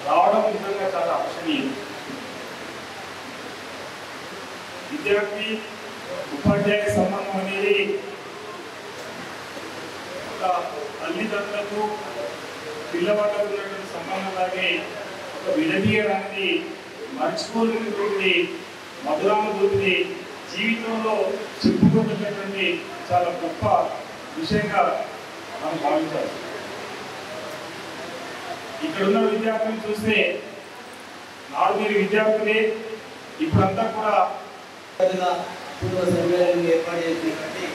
రావడం నిజంగా చాలా ఆకర్షణీయం. విద్యార్థి ఉపాధ్యాయ సంబంధం అనేది ఒక తల్లిదండ్రులకు పిల్లవాళ్ళకు ఉన్నటువంటి సంబంధం లాగే ఒక విడదీయడానికి మర్చిపోలేనటువంటి మధురానుభూతిని జీవితంలో చెప్పుకున్నటువంటి చాలా గొప్ప విషయంగా మనం భావించాలి. ఇక్కడున్న విద్యార్థులను చూస్తే నాడు మీరు విద్యార్థులే, ఇప్పుడంతా కూడా పూర్వ సమ్మేళనం ఏర్పాటు చేసినటువంటి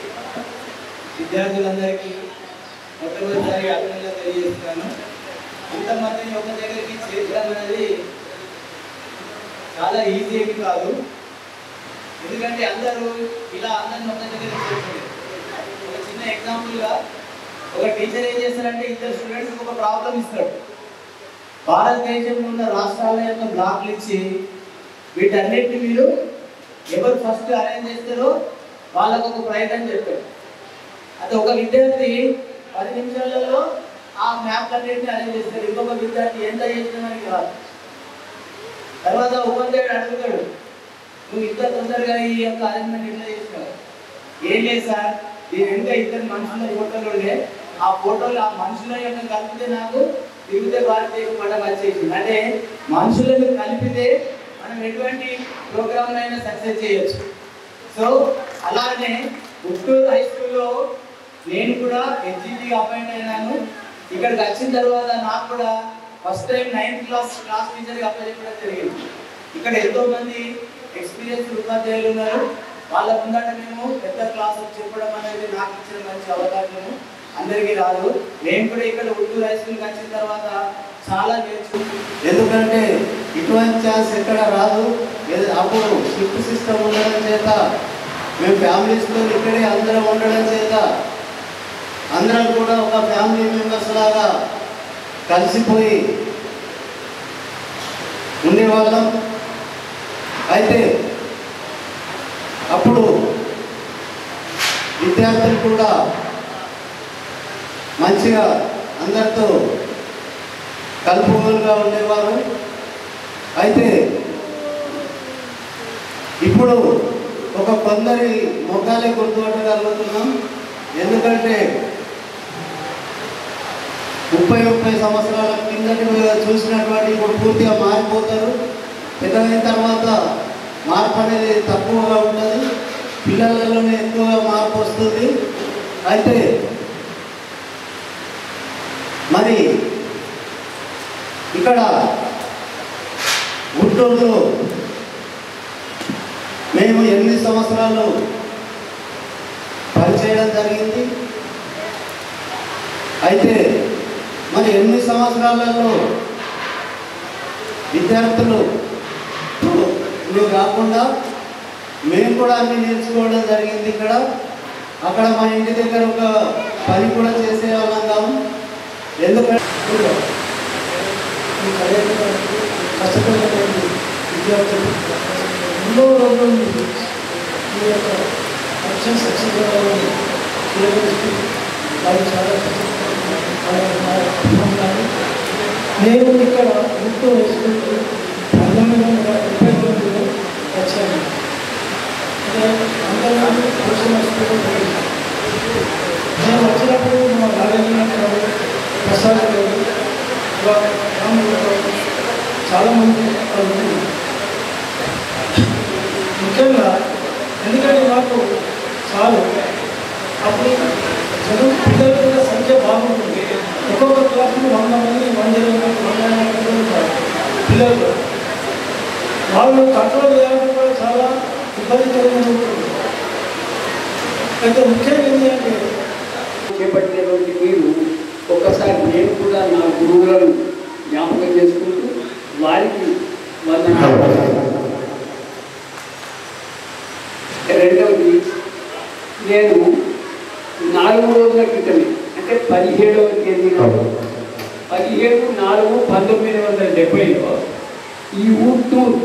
విద్యార్థులందరికీ మొట్టమొదటిసారి అభినందనలు తెలియజేస్తున్నాను. ఇంతమందిని ఒక దగ్గరికి చేర్చడం అనేది చాలా ఈజీ ఏమి కాదు. ఎందుకంటే అందరూ ఇలా అందరిని ఒక దగ్గరికి చేర్చలేదు. ఒక చిన్న ఎగ్జాంపుల్గా ఒక టీచర్ ఏం చేస్తారంటే ఇద్దరు స్టూడెంట్స్కి ఒక ప్రాబ్లం ఇస్తాడు. భారతదేశంలో ఉన్న రాష్ట్రాల యొక్క బ్లాక్లు ఇచ్చి వీటన్నిటిని మీరు ఎవరు ఫస్ట్ అరేంజ్ చేస్తారో వాళ్ళకు ఒక ప్రైజ్ అని చెప్పాడు. అయితే ఒక విద్యార్థి 10 నిమిషాలలో ఆ మ్యాప్ అన్నింటినీ అరేంజ్ చేస్తాడు. ఇంకొక విద్యార్థి ఎంత చేసినానికి రాదు. తర్వాత ఉపాధ్యాయుడు అడుగుతాడు, నువ్వు ఇంత తొందరగా ఈ యొక్క అరేంజ్మెంట్ ఎట్లా చేసినావు? ఏం లేదు సార్, దీని వెనుక ఇద్దరు మనుషుల ఫోటోలు ఉండే, ఆ ఫోటోలు ఆ మనుషుల యొక్క కలిపితే నాకు తిరిగితే భారతదేశ పటం వచ్చేసింది. అంటే మనుషులను కలిపితే మనం ఎటువంటి ప్రోగ్రామ్ అయినా సక్సెస్ చేయొచ్చు. సో అలానే గుంటూరు హై స్కూల్లో నేను కూడా హెచ్జిటి అపాయింట్ అయినాను. ఇక్కడికి వచ్చిన తర్వాత నాకు కూడా ఫస్ట్ టైం 9th క్లాస్ టీచర్గా అప్లై చేయడం జరిగింది. ఇక్కడ ఎంతో మంది ఎక్స్పీరియన్స్ ఉపాధ్యాయులు ఉన్నారు. వాళ్ళ ముందట మేము పెద్ద క్లాస్ చెప్పడం అనేది నాకు ఇచ్చిన మంచి అవకాశము, అందరికీ రాదు. నేను కూడా ఇక్కడ గుంటూరు హై స్కూల్కి వచ్చిన తర్వాత చాలా నేర్చుకున్నాను. ఎందుకంటే ఇటువంటి ఛాన్స్ ఎక్కడ రాదు. అప్పుడు షిఫ్ట్ సిస్టమ్ ఉండడం చేత మేము ఫ్యామిలీస్తో ఇక్కడే అందరం ఉండడం చేత అందరం కూడా ఒక ఫ్యామిలీ మెంబర్స్ లాగా కలిసిపోయి ఉండేవాళ్ళం. అయితే అప్పుడు విద్యార్థులు కూడా మంచిగా అందరితో కలుపుగోలుగా ఉండేవారు. అయితే ఇప్పుడు ఒక కొందరి ముఖాలే గుర్తుపట్టగలుగుతున్నాం. ఎందుకంటే 30 సంవత్సరాల కిందటి చూసినటువంటి ఇప్పుడు పూర్తిగా మారిపోతారు. పెద్దగైన తర్వాత మార్పు అనేది తక్కువగా ఉంటుంది, పిల్లలలోనే ఎక్కువగా మార్పు వస్తుంది. అయితే మరి ఇక్కడ గుంటూరులో మేము 8 సంవత్సరాలు పనిచేయడం జరిగింది. అయితే మరి 8 సంవత్సరాలలో విద్యార్థులు కాకుండా మేము కూడా అన్ని నేర్చుకోవడం జరిగింది. ఇక్కడ అక్కడ మా ఇంటి దగ్గర ఒక పని కూడా చేసేవాళ్ళం కాము. ఎందుకంటే కష్టపడినటువంటి విద్యార్థులు ఎన్నో రోజుల నుంచి ఈ యొక్క ఫంక్షన్ సక్సెస్ అవ్వాలని వాళ్ళు చాలా నేను ఇక్కడ గుర్తు వేసుకుంటూ 1979లో వచ్చాను. అందరూ ట్యూషన్ వస్తుంది. నేను వచ్చినప్పుడు మా రాజేంద్ర ప్రసాద్ గారు చాలామంది ముఖ్యంగా కానీ చదువు పిల్లల కూడా సంఖ్య బాగుంటుంది. ఒక్కొక్క క్లాస్లో 100 మంది 120 ఉంటారు పిల్లలు. వాళ్ళు కంట్రోల్ చేయాలంటే కూడా చాలా ఇబ్బందికరంగా ఉంటుంది. అయితే ముఖ్యంగా ఏంటంటే చేపట్టినటువంటి మీరు ఒక్కసారి నేను కూడా నా గురువులను జ్ఞాపకం చేసుకుంటూ వారికి వందనాలు. రెండవది, నేను 4 రోజుల క్రితమే అంటే 17వ తేదీన 17/4/1970లో ఈ ఊట్టూరు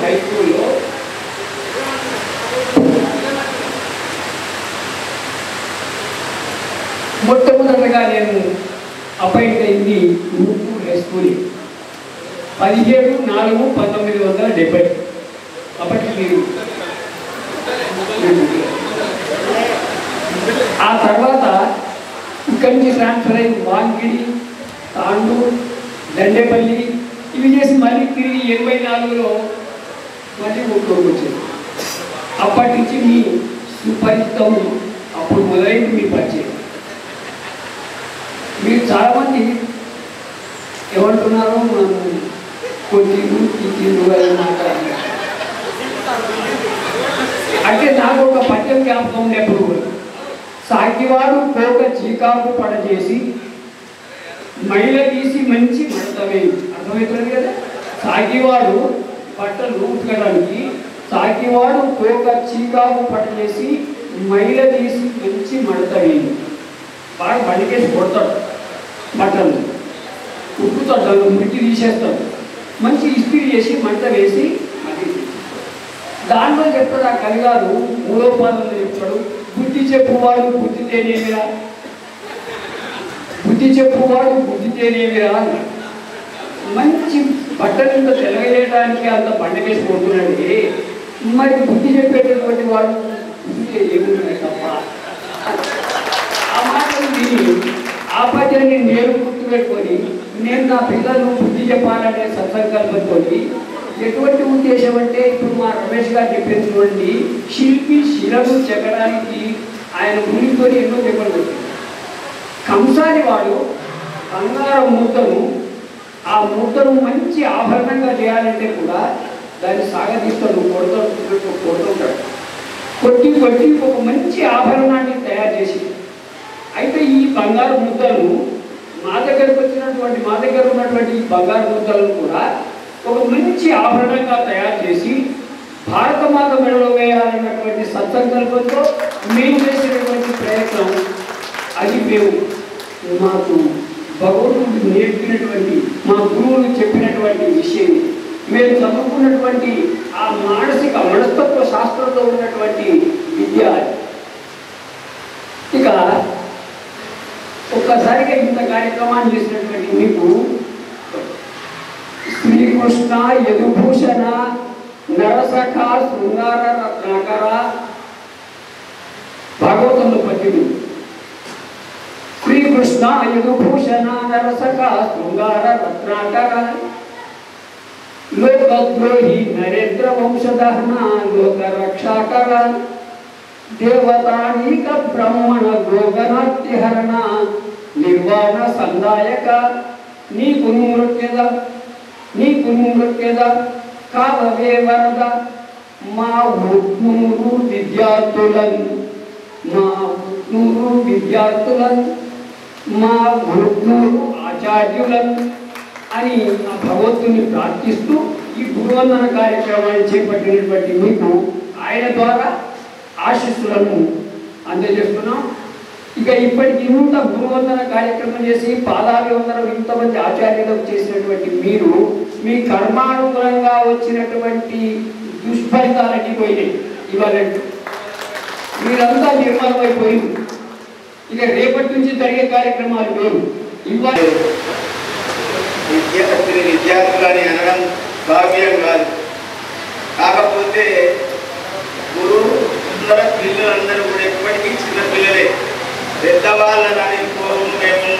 హై స్కూల్లో మొట్టమొదటిగా నేను అపాయింట్ అయింది ఊట్టూరు హై స్కూల్ 17/4/1970. అప్పటికి మీరు ఆ తర్వాత ఇక్కడి నుంచి ట్రాన్స్ఫర్ అయింది వాంగిడి, తాండూరు, దండేపల్లి ఇవి చేసి మళ్ళీ తిరిగి 84లో మళ్ళీ ఊళ్ళోకి వచ్చేది. అప్పటి నుంచి మీ సుపరిచితం అప్పుడు మొదలైంది మీ పరిచయం. మీరు చాలామంది ఏమంటున్నారో మనం కొద్దిగా మాట్లాడాలి అంటే నాకు ఒక పద్యం జ్ఞాపకం ఉండేప్పుడు, సాకివాడు కోక చీకాకు పడచేసి మైల తీసి మంచి మడతవేయి. అర్థమవుతుంది కదా? సాకివాడు బట్టలు ఉతకడానికి సాకివాడు కోక చీకాకు పడచేసి మైల తీసి మంచి మడతవేయి. బాగా బండికేసి కొడతాడు, బట్టలు ఉప్పుతాడు, మురికి తీసేస్తాడు, మంచి ఇస్త్రీ చేసి మంట వేసి అది దాంట్లో చెప్తాడు ఆ కలిగారు 3వ పాదంలో చెప్తాడు, బుద్ధి చెప్పువాడు బుద్ధి తేనేమిరా, బుద్ధి చెప్పువాడు బుద్ధి తేనేమిరా అన్నాడు. మంచి బట్టలంత తెలగజేయడానికి అంత బండకేసి పోతున్నాడు. మరి బుద్ధి చెప్పేటటువంటి వాడు బుద్ధి ఏమున్నాయి తప్ప. ఆ మాటలు విని ఆ పద్యాన్ని నేను గుర్తుపెట్టుకొని నేను నా పిల్లలను బుద్ధి చెప్పాలనే సత్సంకల్పంతో ఎటువంటి ఉద్దేశం అంటే ఇప్పుడు మా రమేష్ గారు చెప్పినటువంటి శిల్పి శిలను చెక్కడానికి ఆయన గురితో ఎన్నో చెప్పండి. కంసాని వాడు బంగారం మూతను ఆ మూతను మంచి ఆభరణంగా చేయాలంటే కూడా దాన్ని సాగదీస్తాడు, కొడుతుంటాడు. కొట్టి ఒక మంచి ఆభరణాన్ని తయారు చేసి, అయితే ఈ బంగారు ముద్దలను మా దగ్గర ఉన్నటువంటి ఈ బంగారు ముద్దలను కూడా ఒక మంచి ఆభరణంగా తయారు చేసి భారతమాత మెడలో వేయాలన్నటువంటి సత్సంకల్పంతో మేము చేసినటువంటి ప్రయత్నం అది. మాకు భగవంతుడు నేర్పినటువంటి మా గురువులు చెప్పినటువంటి విషయం, మేము చదువుకున్నటువంటి ఆ మనస్తత్వ శాస్త్రంలో ఉన్నటువంటి విద్య. ఇక ఒక్కసారిగా ఇంత కార్యక్రమాన్ని చేసినటువంటి మీకు శ్రీకృష్ణ యదుభూషణ నరసఖ శృంగార రత్నాకర భాగవతంలో పద్యము. శ్రీకృష్ణ యదుభూషణ నరసఖ శృంగార రత్నాకర లోకద్రోహి నరేంద్ర వంశదహన లోక రక్షాకర దేవతానీక బ్రహ్మణ గోగనాట్యహరణ నిర్వాణ సందాయక నీకు నృత్యద కావవే వరద మా ఉట్నూరు విద్యార్థులను మా ఉట్నూరు ఆచార్యులను అని ఆ భగవంతుని ప్రార్థిస్తూ ఈ గురువందన కార్యక్రమాన్ని చేపట్టినటువంటి మీకు ఆయన ద్వారా ఆశీస్సులను అందజేస్తున్నాం. ఇక ఇప్పటికి ఇంత గురువందన కార్యక్రమం చేసి పాదాభివందనం ఇంతమంది ఆచార్యులకు చేసినటువంటి మీరు మీ కర్మానుగుణంగా వచ్చినటువంటి దుష్ఫలితాలన్నీ పోయినాయి. ఇవాళ మీరంతా నిర్మలమైపోయింది. ఇక రేపటి నుంచి జరిగే కార్యక్రమాలు లేవు. ఇవాళ విద్యార్థులని అనడం భావ్యం కాదు. కాకపోతే గురువు పిల్లలందరూ కూడా ఎప్పటికీ చిన్న పిల్లలే, పెద్దవాళ్ళని అనుకోము మేము.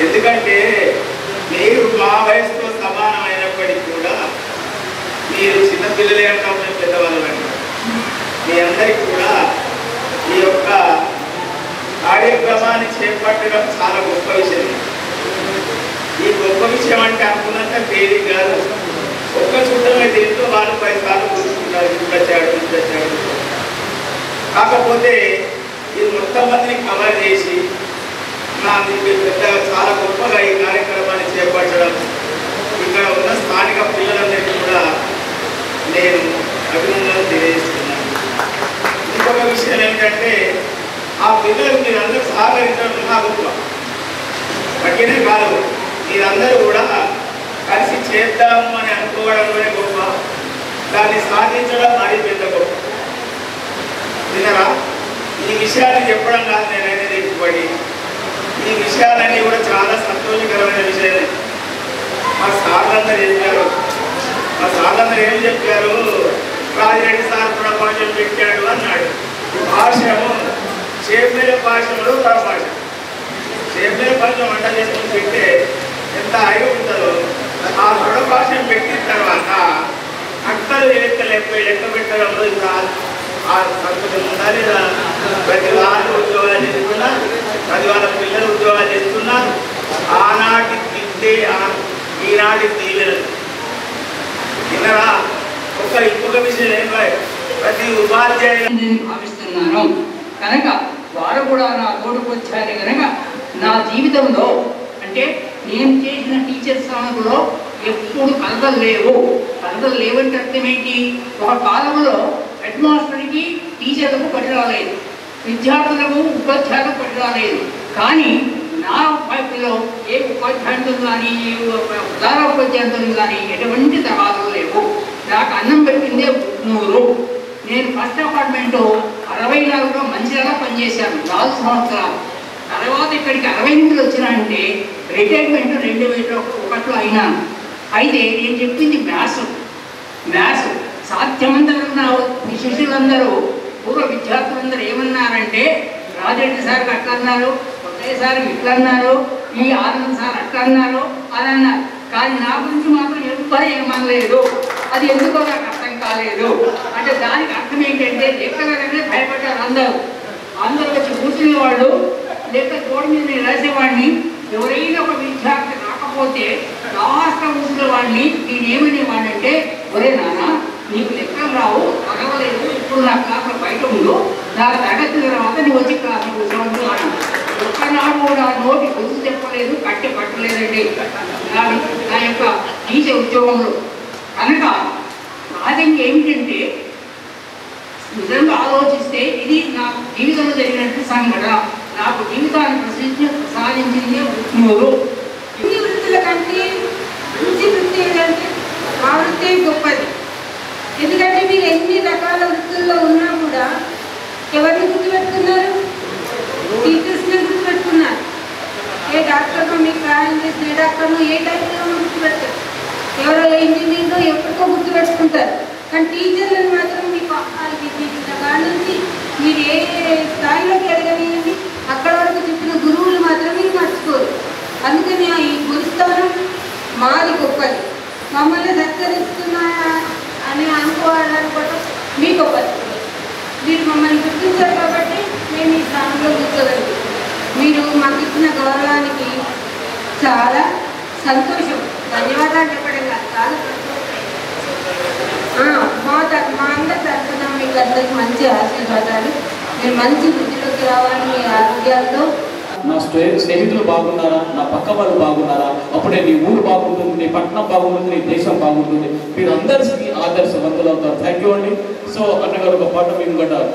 ఎందుకంటే మీరు మా వయసుతో సమానమైనప్పటికీ కూడా మీరు చిన్నపిల్లలే అంటాం, మేము పెద్దవాళ్ళు అంటాం. మీ అందరికీ కూడా ఈ యొక్క కార్యక్రమాన్ని చేపట్టడం చాలా గొప్ప విషయం. ఈ గొప్ప విషయం అంటే అనుకున్నంత తేలిక కాదు. ఒక్క చూడమే దీంతో వాళ్ళు 10 సార్లు కూర్చుంటారు, ఇంకొచ్చాడు. కాకపోతే ఇది మొత్తం మందిని కవర్ చేసి పెద్దగా చాలా గొప్పగా ఈ కార్యక్రమాన్ని చేపట్టడం, ఇక్కడ ఉన్న స్థానిక పిల్లలందరికీ కూడా నేను అభినందనలు తెలియజేస్తున్నాను. ఇంకొక విషయం ఏమిటంటే ఆ పిల్లలు మీరందరూ సహకరించడం నా గొప్ప అట్లనే కాదు, మీరందరూ కూడా కలిసి చేద్దాము అని అనుకోవడంలోనే గొప్ప, దాన్ని సాధించడం మరీ పెద్ద గొప్ప. వినరా, ఈ విషయాన్ని చెప్పడం కాదు నేనైతే దిగుబడి, ఈ విషయాలన్నీ కూడా చాలా సంతోషకరమైన విషయాలే. మా సార్లందరూ ఏం చెప్పారు, రాజిరెడ్డి సార్ కూడా భాషం పెట్టాడు అన్నాడు. భాష్యము చేపల భాషలో భాష, చేపల భాష వంట చేసుకుని పెట్టే ఎంత హై ఉంటుందో ఆ దృఢ భాషను పెట్టిన తర్వాత అక్కలు లెక్క పెట్టడంలో ఇంకా ఆ సంతోషం ఉందా లేదా? ప్రతి వాళ్ళు ఉద్యోగాలు చేస్తున్నా, ప్రతి వాళ్ళ పిల్లలు ఉద్యోగాలు చేస్తున్నారు. ఆనాటి తింటే ఈనాటి తీవ్రత వినరా. ఇంకొక విషయం ఏం ప్రతి ఉపాధ్యాయులు భావిస్తున్నాను కనుక వారు కూడా నా తోడుకు వచ్చారు కనుక నా జీవితంలో అంటే నేను చేసిన టీచర్ స్థానంలో ఎప్పుడు కలతలు లేవంటే అర్థమేంటి? ఒక కాలంలో హెడ్ మాస్టర్కి టీచర్లకు పడి రాలేదు, విద్యార్థులకు ఉపాధ్యాయులకు పడి రాలేదు. కానీ నా వైపులో ఏ ఉపాధ్యాయులు కానీ ఉదార ఉపాధ్యాయులు కానీ ఎటువంటి తగాదాలు లేవు. నాకు అన్నం పెట్టిందే 100. నేను ఫస్ట్ అపార్ట్మెంట్ 64లో మంచిగా పనిచేశాను 4 సంవత్సరాలు. తర్వాత ఇక్కడికి 68 వచ్చినానంటే రిటైర్మెంట్ 2001లో అయినాను. అయితే నేను చెప్పింది మ్యాథ్స్ సాధ్యమందరూ నా శిష్యులందరూ పూర్వ విద్యార్థులందరూ ఏమన్నారంటే రాజరెడ్డి సార్కి అట్లా అన్నారు, కొత్తయ్య సార్కి ఇట్లా అన్నారు, ఈ ఆనంద్ సార్ అట్లా అన్నారు అని అన్నారు. కానీ నా గురించి మాత్రం ఎవ్వరూ ఏమనలేదు. అది ఎందుకో నాకు అర్థం కాలేదు. అంటే దానికి అర్థం ఏంటంటే లెక్కలనే భయపడ్డారు అందరూ వచ్చి కూర్చునేవాళ్ళు, లెక్క తోడు మీద నేను రాసేవాడిని. ఎవరైనా ఒక విద్యార్థి రాకపోతే లాస్ట్ కూర్చునేవాడిని. నేనేమనేవాడినంటే ఒరే నాన్న నీకు లెక్కలు రావు, పర్వాలేదు, ఇప్పుడు నా క్లాసులో బయట ఉండు, నా తరగతి తర్వాత నువ్వు వచ్చి క్లాసు కూర్చోవద్దు అన్నాను. ఒక్కనాడు కూడా నోటి గుర్తు చెప్పలేదు, పట్టలేదండి నా యొక్క టీచర్ ఉద్యోగంలో. కనుక సహజంగా ఏమిటంటే నిజంగా ఆలోచిస్తే ఇది నా జీవితంలో జరిగినట్టు సంఘటన. నాకు జీవితాన్ని సాధించింది 100. ఈ వృత్తుల కంటే మంచి వృత్తి ఏంటంటే ఆ వృత్తి గొప్పది. ఎందుకంటే మీరు ఎన్ని రకాల వృత్తుల్లో ఉన్నా కూడా ఎవరిని గుర్తుపెట్టుకున్నారు? టీచర్స్ని గుర్తుపెట్టుకున్నారు. ఏ డాక్టర్నో మీకు సహాయం చేసిన ఏ డాక్టర్నో ఏ టైప్లో గుర్తుపెడతారు, ఎవరో ఇంజనీర్లో ఎప్పటికో గుర్తుపెట్టుకుంటారు. కానీ టీచర్లను మాత్రం మీకు కాడ నుంచి మీరు ఏ స్థాయిలోకి ఎదగనియండి అక్కడ వరకు చెప్పిన గురువులు మాత్రం మీరు మర్చిపోరు. అందుకని ఈ గురుస్థానం మాది గొప్పది. మమ్మల్ని సత్కరిస్తున్నా అని అనుకోవాలనుకోవడం మీ గొప్పది. మీరు మమ్మల్ని గుర్తించారు కాబట్టి మేము ఈ స్థానంలో కూర్చోగలిగాం. మీరు మాకు ఇచ్చిన గౌరవానికి చాలా సంతోషం. ధన్యవాదాలు చెప్పడం కాదు, చాలా సంతోషం. మా అందరి తరఫున మీకు అందరికి మంచి ఆశీర్వాదాలు. మీరు మంచి వృద్ధిలోకి రావాలి. మీ ఆరోగ్యాలతో నా స్నేహితులు బాగున్నారా, నా పక్క వాళ్ళు బాగున్నారా, అప్పుడే నీ ఊరు బాగుంటుంది, నీ పట్టణం బాగుంటుంది, నీ దేశం బాగుంటుంది. మీరు అందరికీ ఆదర్శవంతులు అవుతారు. థ్యాంక్ యూ అండి. సో అన్నగారు ఒక పాట మేము గట్టారు.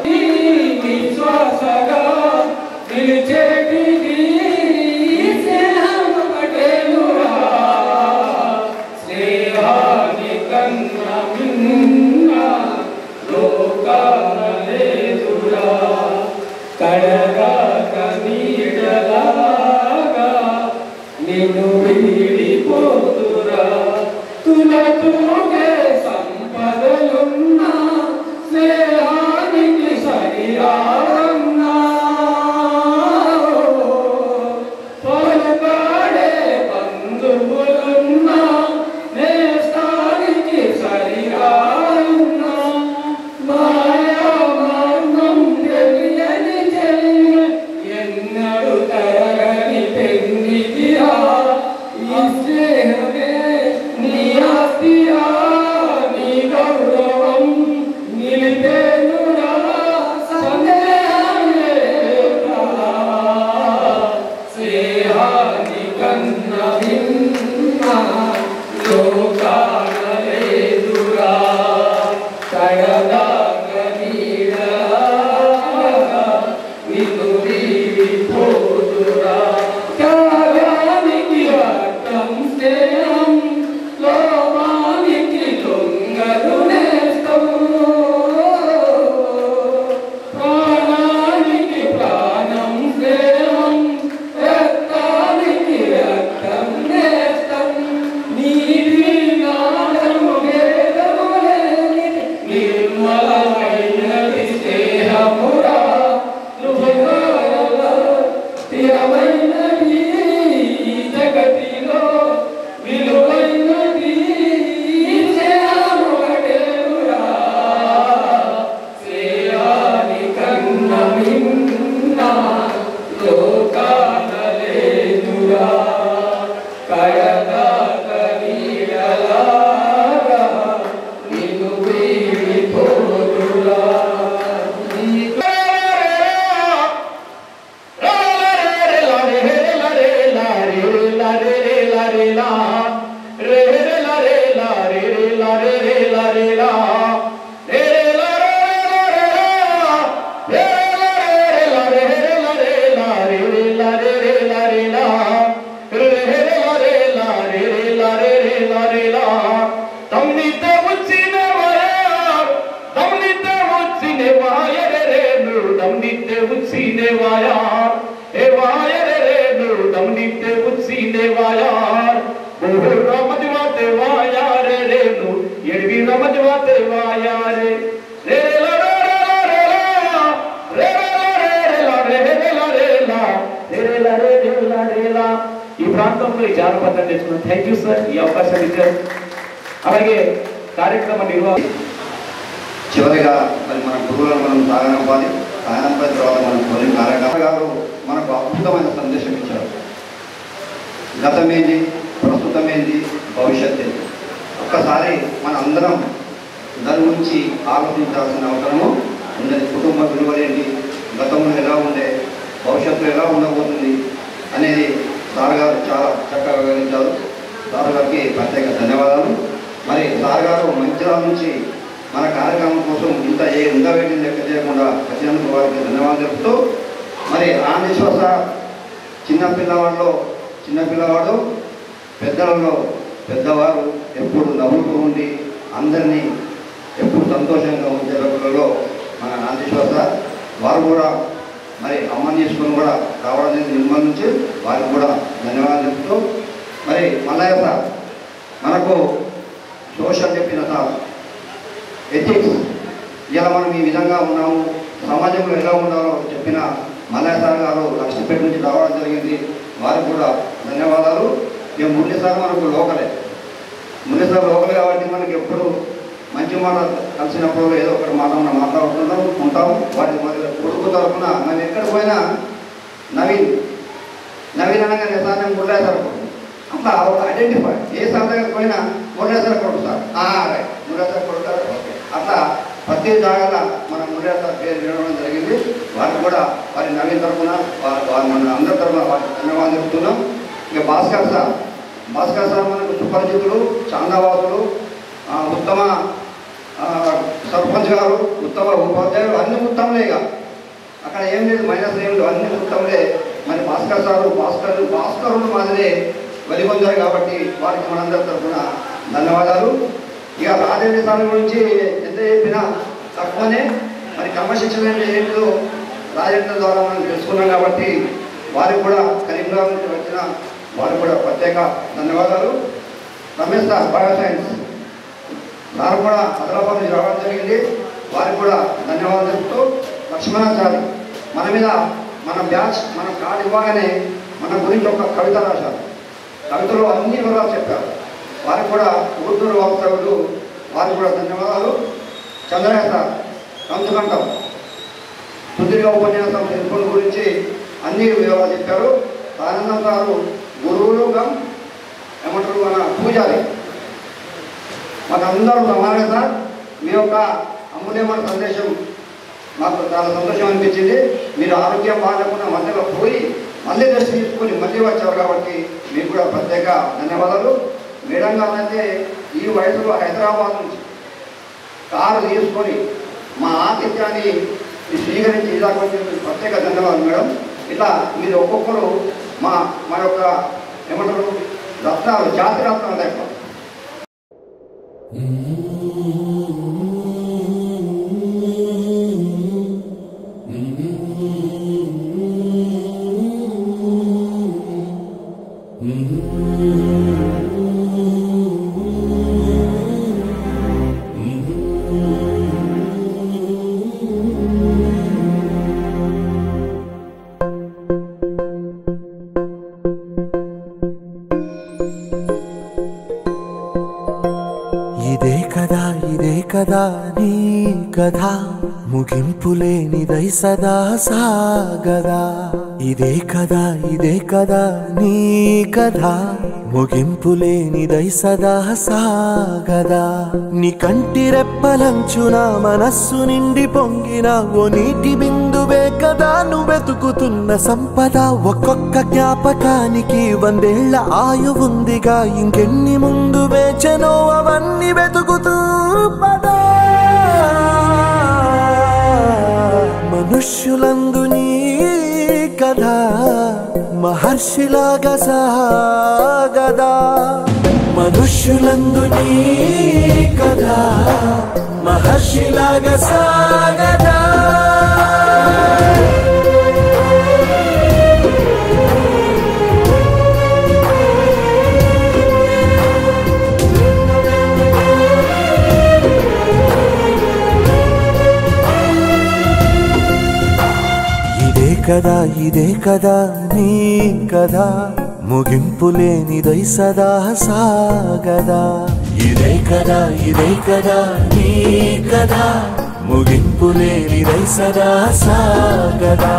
నిన్ను వీడిపోతురా తులతూగే సంపదలున్నా స్నేహానికి సరిరావన్నా పలుకాడే బంధువులున్నా నేస్తానికి సరిరావున్నా మాయా मजवाते वायारे रे ला रे ला रे ला रे ला रे ला रे ला रे ला रे ला ఈ ప్రాంతంలో ఈ జానపదాన్ని నేర్చుకున్నాను. థ్యాంక్ యూ సార్ ఈ అవకాశాన్ని ఇచ్చారు. అలాగే కార్యక్రమ నిర్వహణ చివరిగా మరి మన గురువులను మనం సాగనంపాలి. సాగనంపైన తర్వాత మనం కొన్ని కార్యక్రమాలు గారు మనకు అద్భుతమైన సందేశం ఇచ్చారు. గతమేంది, ప్రస్తుతమేంది, భవిష్యత్ ఏంది, ఒక్కసారి మన అందరం దాని గురించి ఆలోచించాల్సిన అవసరము ఉన్నది. కుటుంబ విలువలేంటి, గతంలో ఎలా ఉండే, భవిష్యత్తులో ఎలా ఉండబోతుంది అనేది సార్ గారు చాలా చక్కగా వివరించారు. సార్ గారికి ప్రత్యేక ధన్యవాదాలు. మరి సార్ గారు మంచిర్యాల నుంచి మన కార్యక్రమం కోసం ఇంత ఉండవేటిని లెక్క చేయకుండా వచ్చినందుకు వారికి ధన్యవాదాలు చెప్తూ, మరి ఆనందేశ్వర సార్ చిన్నపిల్లవాడు పెద్దలలో పెద్దవారు ఎప్పుడు నవ్వుతూ ఉండి అందరినీ ఎప్పుడు సంతోషంగా ఉంచే వ్యక్తులలో మన ఆనందేశ్వర సార్ వారు కూడా మరి అమ్మని తీసుకొని కూడా రావడం నిర్మల్ నుంచి వారికి కూడా ధన్యవాదాలు చెప్తూ, మరి మల్లయ్య సార్ మనకు సోషల్ చెప్పిన సార్ ఎథిక్స్ ఇలా మనం ఈ విధంగా ఉన్నాము, సమాజంలో ఎలా ఉండాలో చెప్పిన మల్లయ్య సార్ గారు లక్ష్మీపేట నుంచి రావడం జరిగింది. వారికి కూడా ధన్యవాదాలు. ఇక మురళి సార్ మనకు లోకలే కాబట్టి మనకి ఎప్పుడు మంచి మాట కలిసినప్పుడు ఏదో ఒకటి మాట మనం మాట్లాడుతుంటాము. వాటి మరి కొడుకు తరఫున మనం ఎక్కడ పోయినా నవీన్ అనగానే సార్ నేను మురళి సార్ అట్లా ఒక ఐడెంటిఫై ఏ సార్ దగ్గర పోయినా మురళి సార్ కొడుకు సార్ రైట్ మురళి సార్ కొడుకు ఓకే అట్లా ప్రతి జాగాలో మనం మురళి సార్ పేరు వినడం జరిగింది. వారికి కూడా వారి నవీన్ తరఫున మన అందరి తరఫున వారికి ధన్యవాదాలు చెప్తున్నాం. ఇక భాస్కర్ సార్ మనకు సుపరిచితులు, చాందావాసులు, ఉత్తమ సర్పంచ్ గారు, ఉత్తమ ఉపాధ్యాయులు, అన్ని ఉత్తములే. ఇక అక్కడ ఏం లేదు, మైనస్ ఏం లేదు, అన్ని ఉత్తములే. మరి భాస్కరులు మాదిరే వెలిగొందారు కాబట్టి వారికి మనందరి తరఫున ధన్యవాదాలు. ఇక రాజేంద్ర సార్ గురించి ఎంత చెప్పినా తక్కువనే. మరి క్రమశిక్షణ ఏంటో రాజేంద్ర ద్వారా మనం తెలుసుకున్నాం కాబట్టి వారికి కూడా కరీంనగర్ నుంచి వచ్చిన వారికి కూడా ప్రత్యేక ధన్యవాదాలు. రమేష్ సార్ బయోసైన్స్ సార్ కూడా ఆదిలాబాద్ నుంచి రావడం జరిగింది. వారికి కూడా ధన్యవాదాలు చెప్తూ, లక్ష్మణాచారి మన మీద మన బ్యాచ్ మనం కార్డు ఇవ్వగానే మన గురించి ఒక కవిత రాశారు. కవితలో అన్ని వివరాలు చెప్పారు. వారికి కూడా ఊర్దూరు వాస్తవులు వారికి కూడా ధన్యవాదాలు. చంద్రయ్య సార్ కంచుకంఠం సుదీర్ఘ ఉపన్యాసం తెలుపుల గురించి అన్ని వివరాలు చెప్పారు. ఆనందం గారు గురువులుగా ఏమంటారు మన పూజారి మాకందరూ సమానం సార్. మీ యొక్క అమూల్యమైన సందేశం మాకు చాలా సంతోషం అనిపించింది. మీరు ఆరోగ్యం బాగాలేకుండా మధ్యలో పోయి మళ్ళీ రెస్ట్ తీసుకొని మళ్ళీ వచ్చారు కాబట్టి మీకు కూడా ప్రత్యేక ధన్యవాదాలు. మేడం గారు అయితే ఈ వయసులో హైదరాబాద్ నుంచి కారు తీసుకొని మా ఆతిథ్యాన్ని స్వీకరించి ఇలా కొంచెం ప్రత్యేక ధన్యవాదాలు మేడం. ఇట్లా మీరు ఒక్కొక్కరు మా యొక్క ఏమంటారు రత్నాలు, జాతి రత్నాలు లెక్క. ఇదే కదా నీ కథ ముగింపులేనిదై సదా సాగదా. ఇదే కదా నీ కథ ముగింపులేనిదై సదా సాగదా. నీ కంటి రెప్పలంచున మనస్సు నిండి పొంగిన ఓ నీటి బిందువే కదా నువ్వెతుకుతున్న సంపద. ఒక్కొక్క జ్ఞాపకానికి 100 ఏళ్ల ఆయువుందిగా, ఇంకెన్ని ముందు వేచనో అవన్నీ వెతుకుతూ పదా. మనుష్యులందు నీ కథ మహర్షిలాగా సాగదా. మనుష్యులందు నీ కథ మహర్షిలాగా సాగదా. కదా ఇదే కదా నీ కదా ముగింపు లేనిదై సదా సాగదా ఇదే కదా నీ కదా ముగింపు లేనిదై సదా సాగదా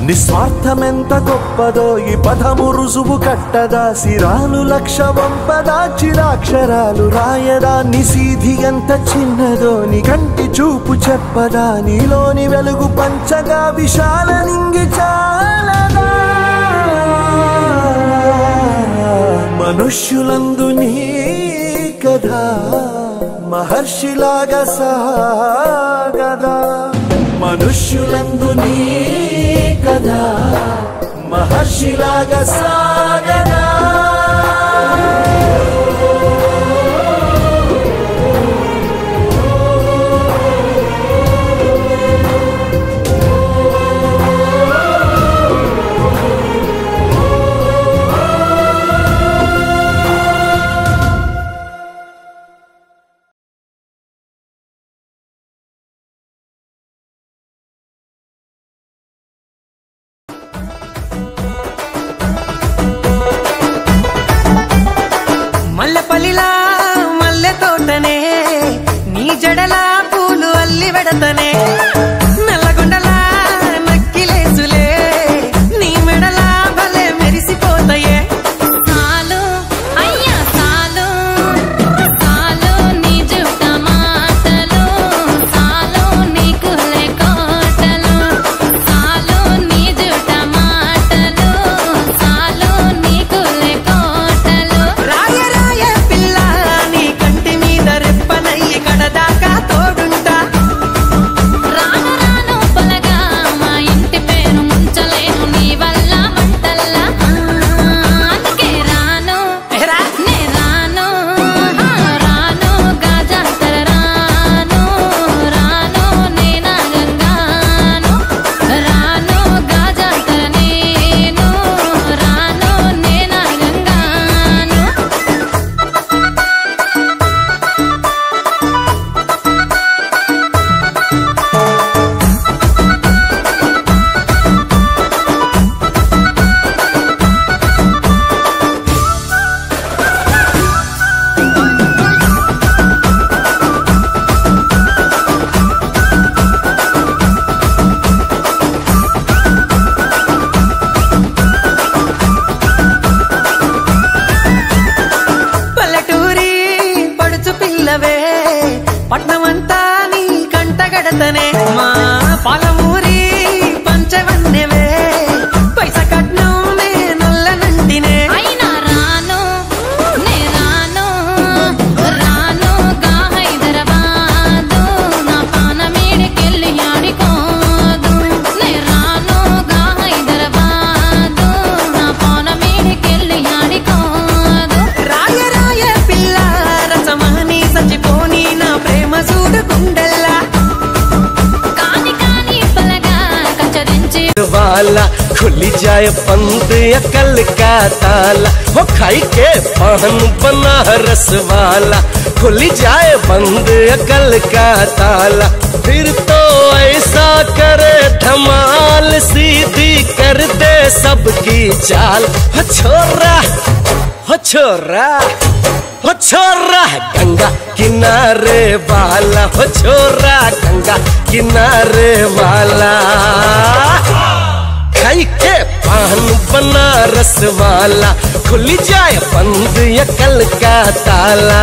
నిస్వార్థమెంత గొప్పదో ఈ పదము రుజువు కట్టదా సిరాలు లక్ష వంపదా చిరాక్షరాలు రాయదా నిసీధి ఎంత చిన్నదో నీ కంటి చూపు చెప్పదా నీలోని వెలుగు పంచగా విశాల నింగి చాలదా మనుష్యులందు నీ కథ మహర్షిలాగా సాగదా మనుష్యులందు నీ కథ మహర్షిలాగా సాగదా మల్లెపల్లిలా మల్లె తోటనే నీ జడలా పూలు అల్లి వెడతనే నల్లగొండలా నక్కిలేసులే నీ మెడలా భలే మెరిసిపోతాయే సాలు అయ్యా సాలు సాలు నీ జుట్ట మాటలు సాలు నీకు లేకోటలు సాలు నీ జుట్ట మాటలు సాలు నీకు లేకోటలు రాయ రాయ పిల్ల నీ కంటి మీద రెప్పనయ్యి కడదాకా తోడుంటా రాను రాను పొలగా మా ఇంటి పేరు ముంచలేను నీ వల్ల మంటల్లా అందుకే రాను నే రాను రాను గాజాతర రాను రాను నేనా గంగాను రాను గాజాతర నేను రాను నేనా గంగాను పల్లెటూరి పడుచు పిల్లవే పట్నమంతా నీ కంటగడతనే మా పాలమూరి పంచవన్నెవే పైస కట్నం నే నొల్లనంటినే అయినా రాను నే రాను రాను గా హైదరాబాదు నా పానమేడికెళ్ళి ఆడికోదు నే రాను గా హైదరాబాదు నా పానమేడికెళ్ళి ఆడికోదు రాయ రాయ పిల్ల రసమాని సచిపోని నా ప్రేమ చూడు గుండెల్లా కాని కాని పలగా కచ్చరించి वाला खुली जाए बंद अकल का ताला वो खाई के पान बनारस वाला खुली जाए बंद अकल का ताला फिर तो ऐसा करे धमाल सीधी कर दे सबकी चाल हो छोरा हो छोरा हो छोरा गंगा किनारे वाला हो छोरा गंगा किनारे वाला खाई के पान बनारस वाला खुली जाए बंद ये कल का ताला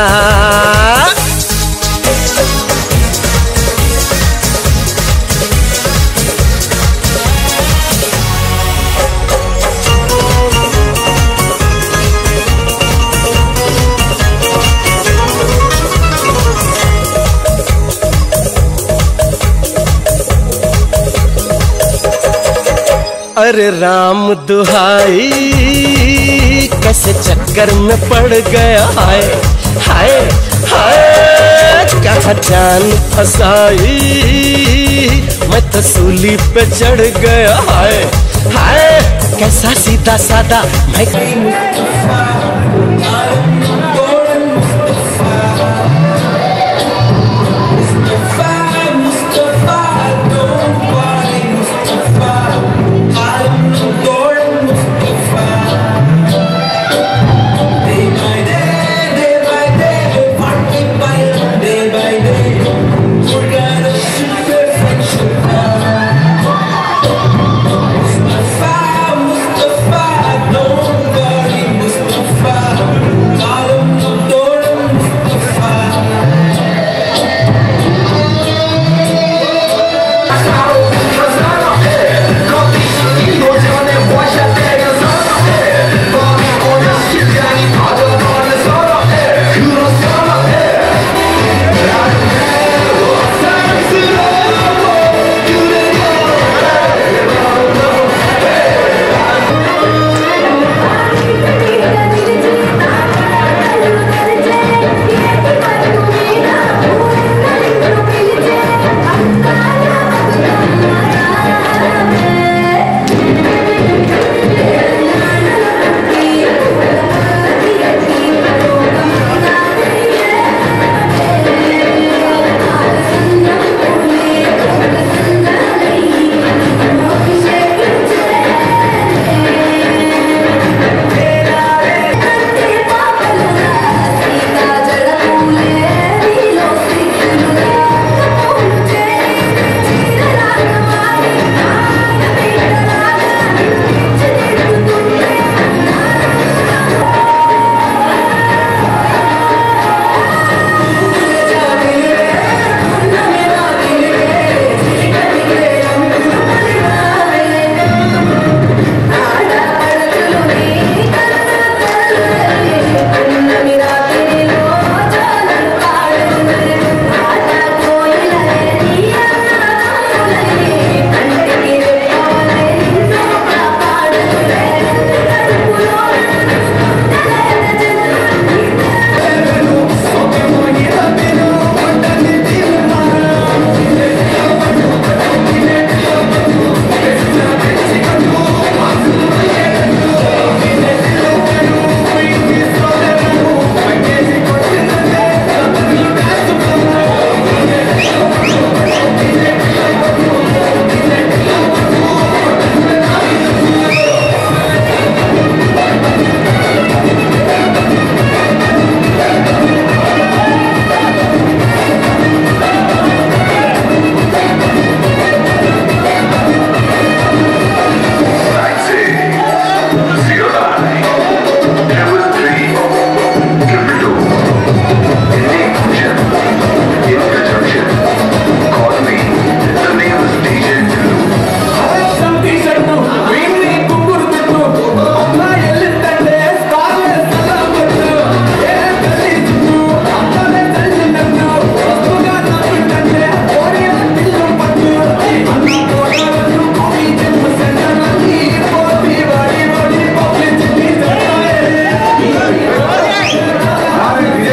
अरे राम दुहाई कैसे चक्कर में पड़ गया हाय हाय हाय कहा जान फसाई मैं तो सूली पे चढ़ गया हाय हाय कैसा सीधा साधा मैं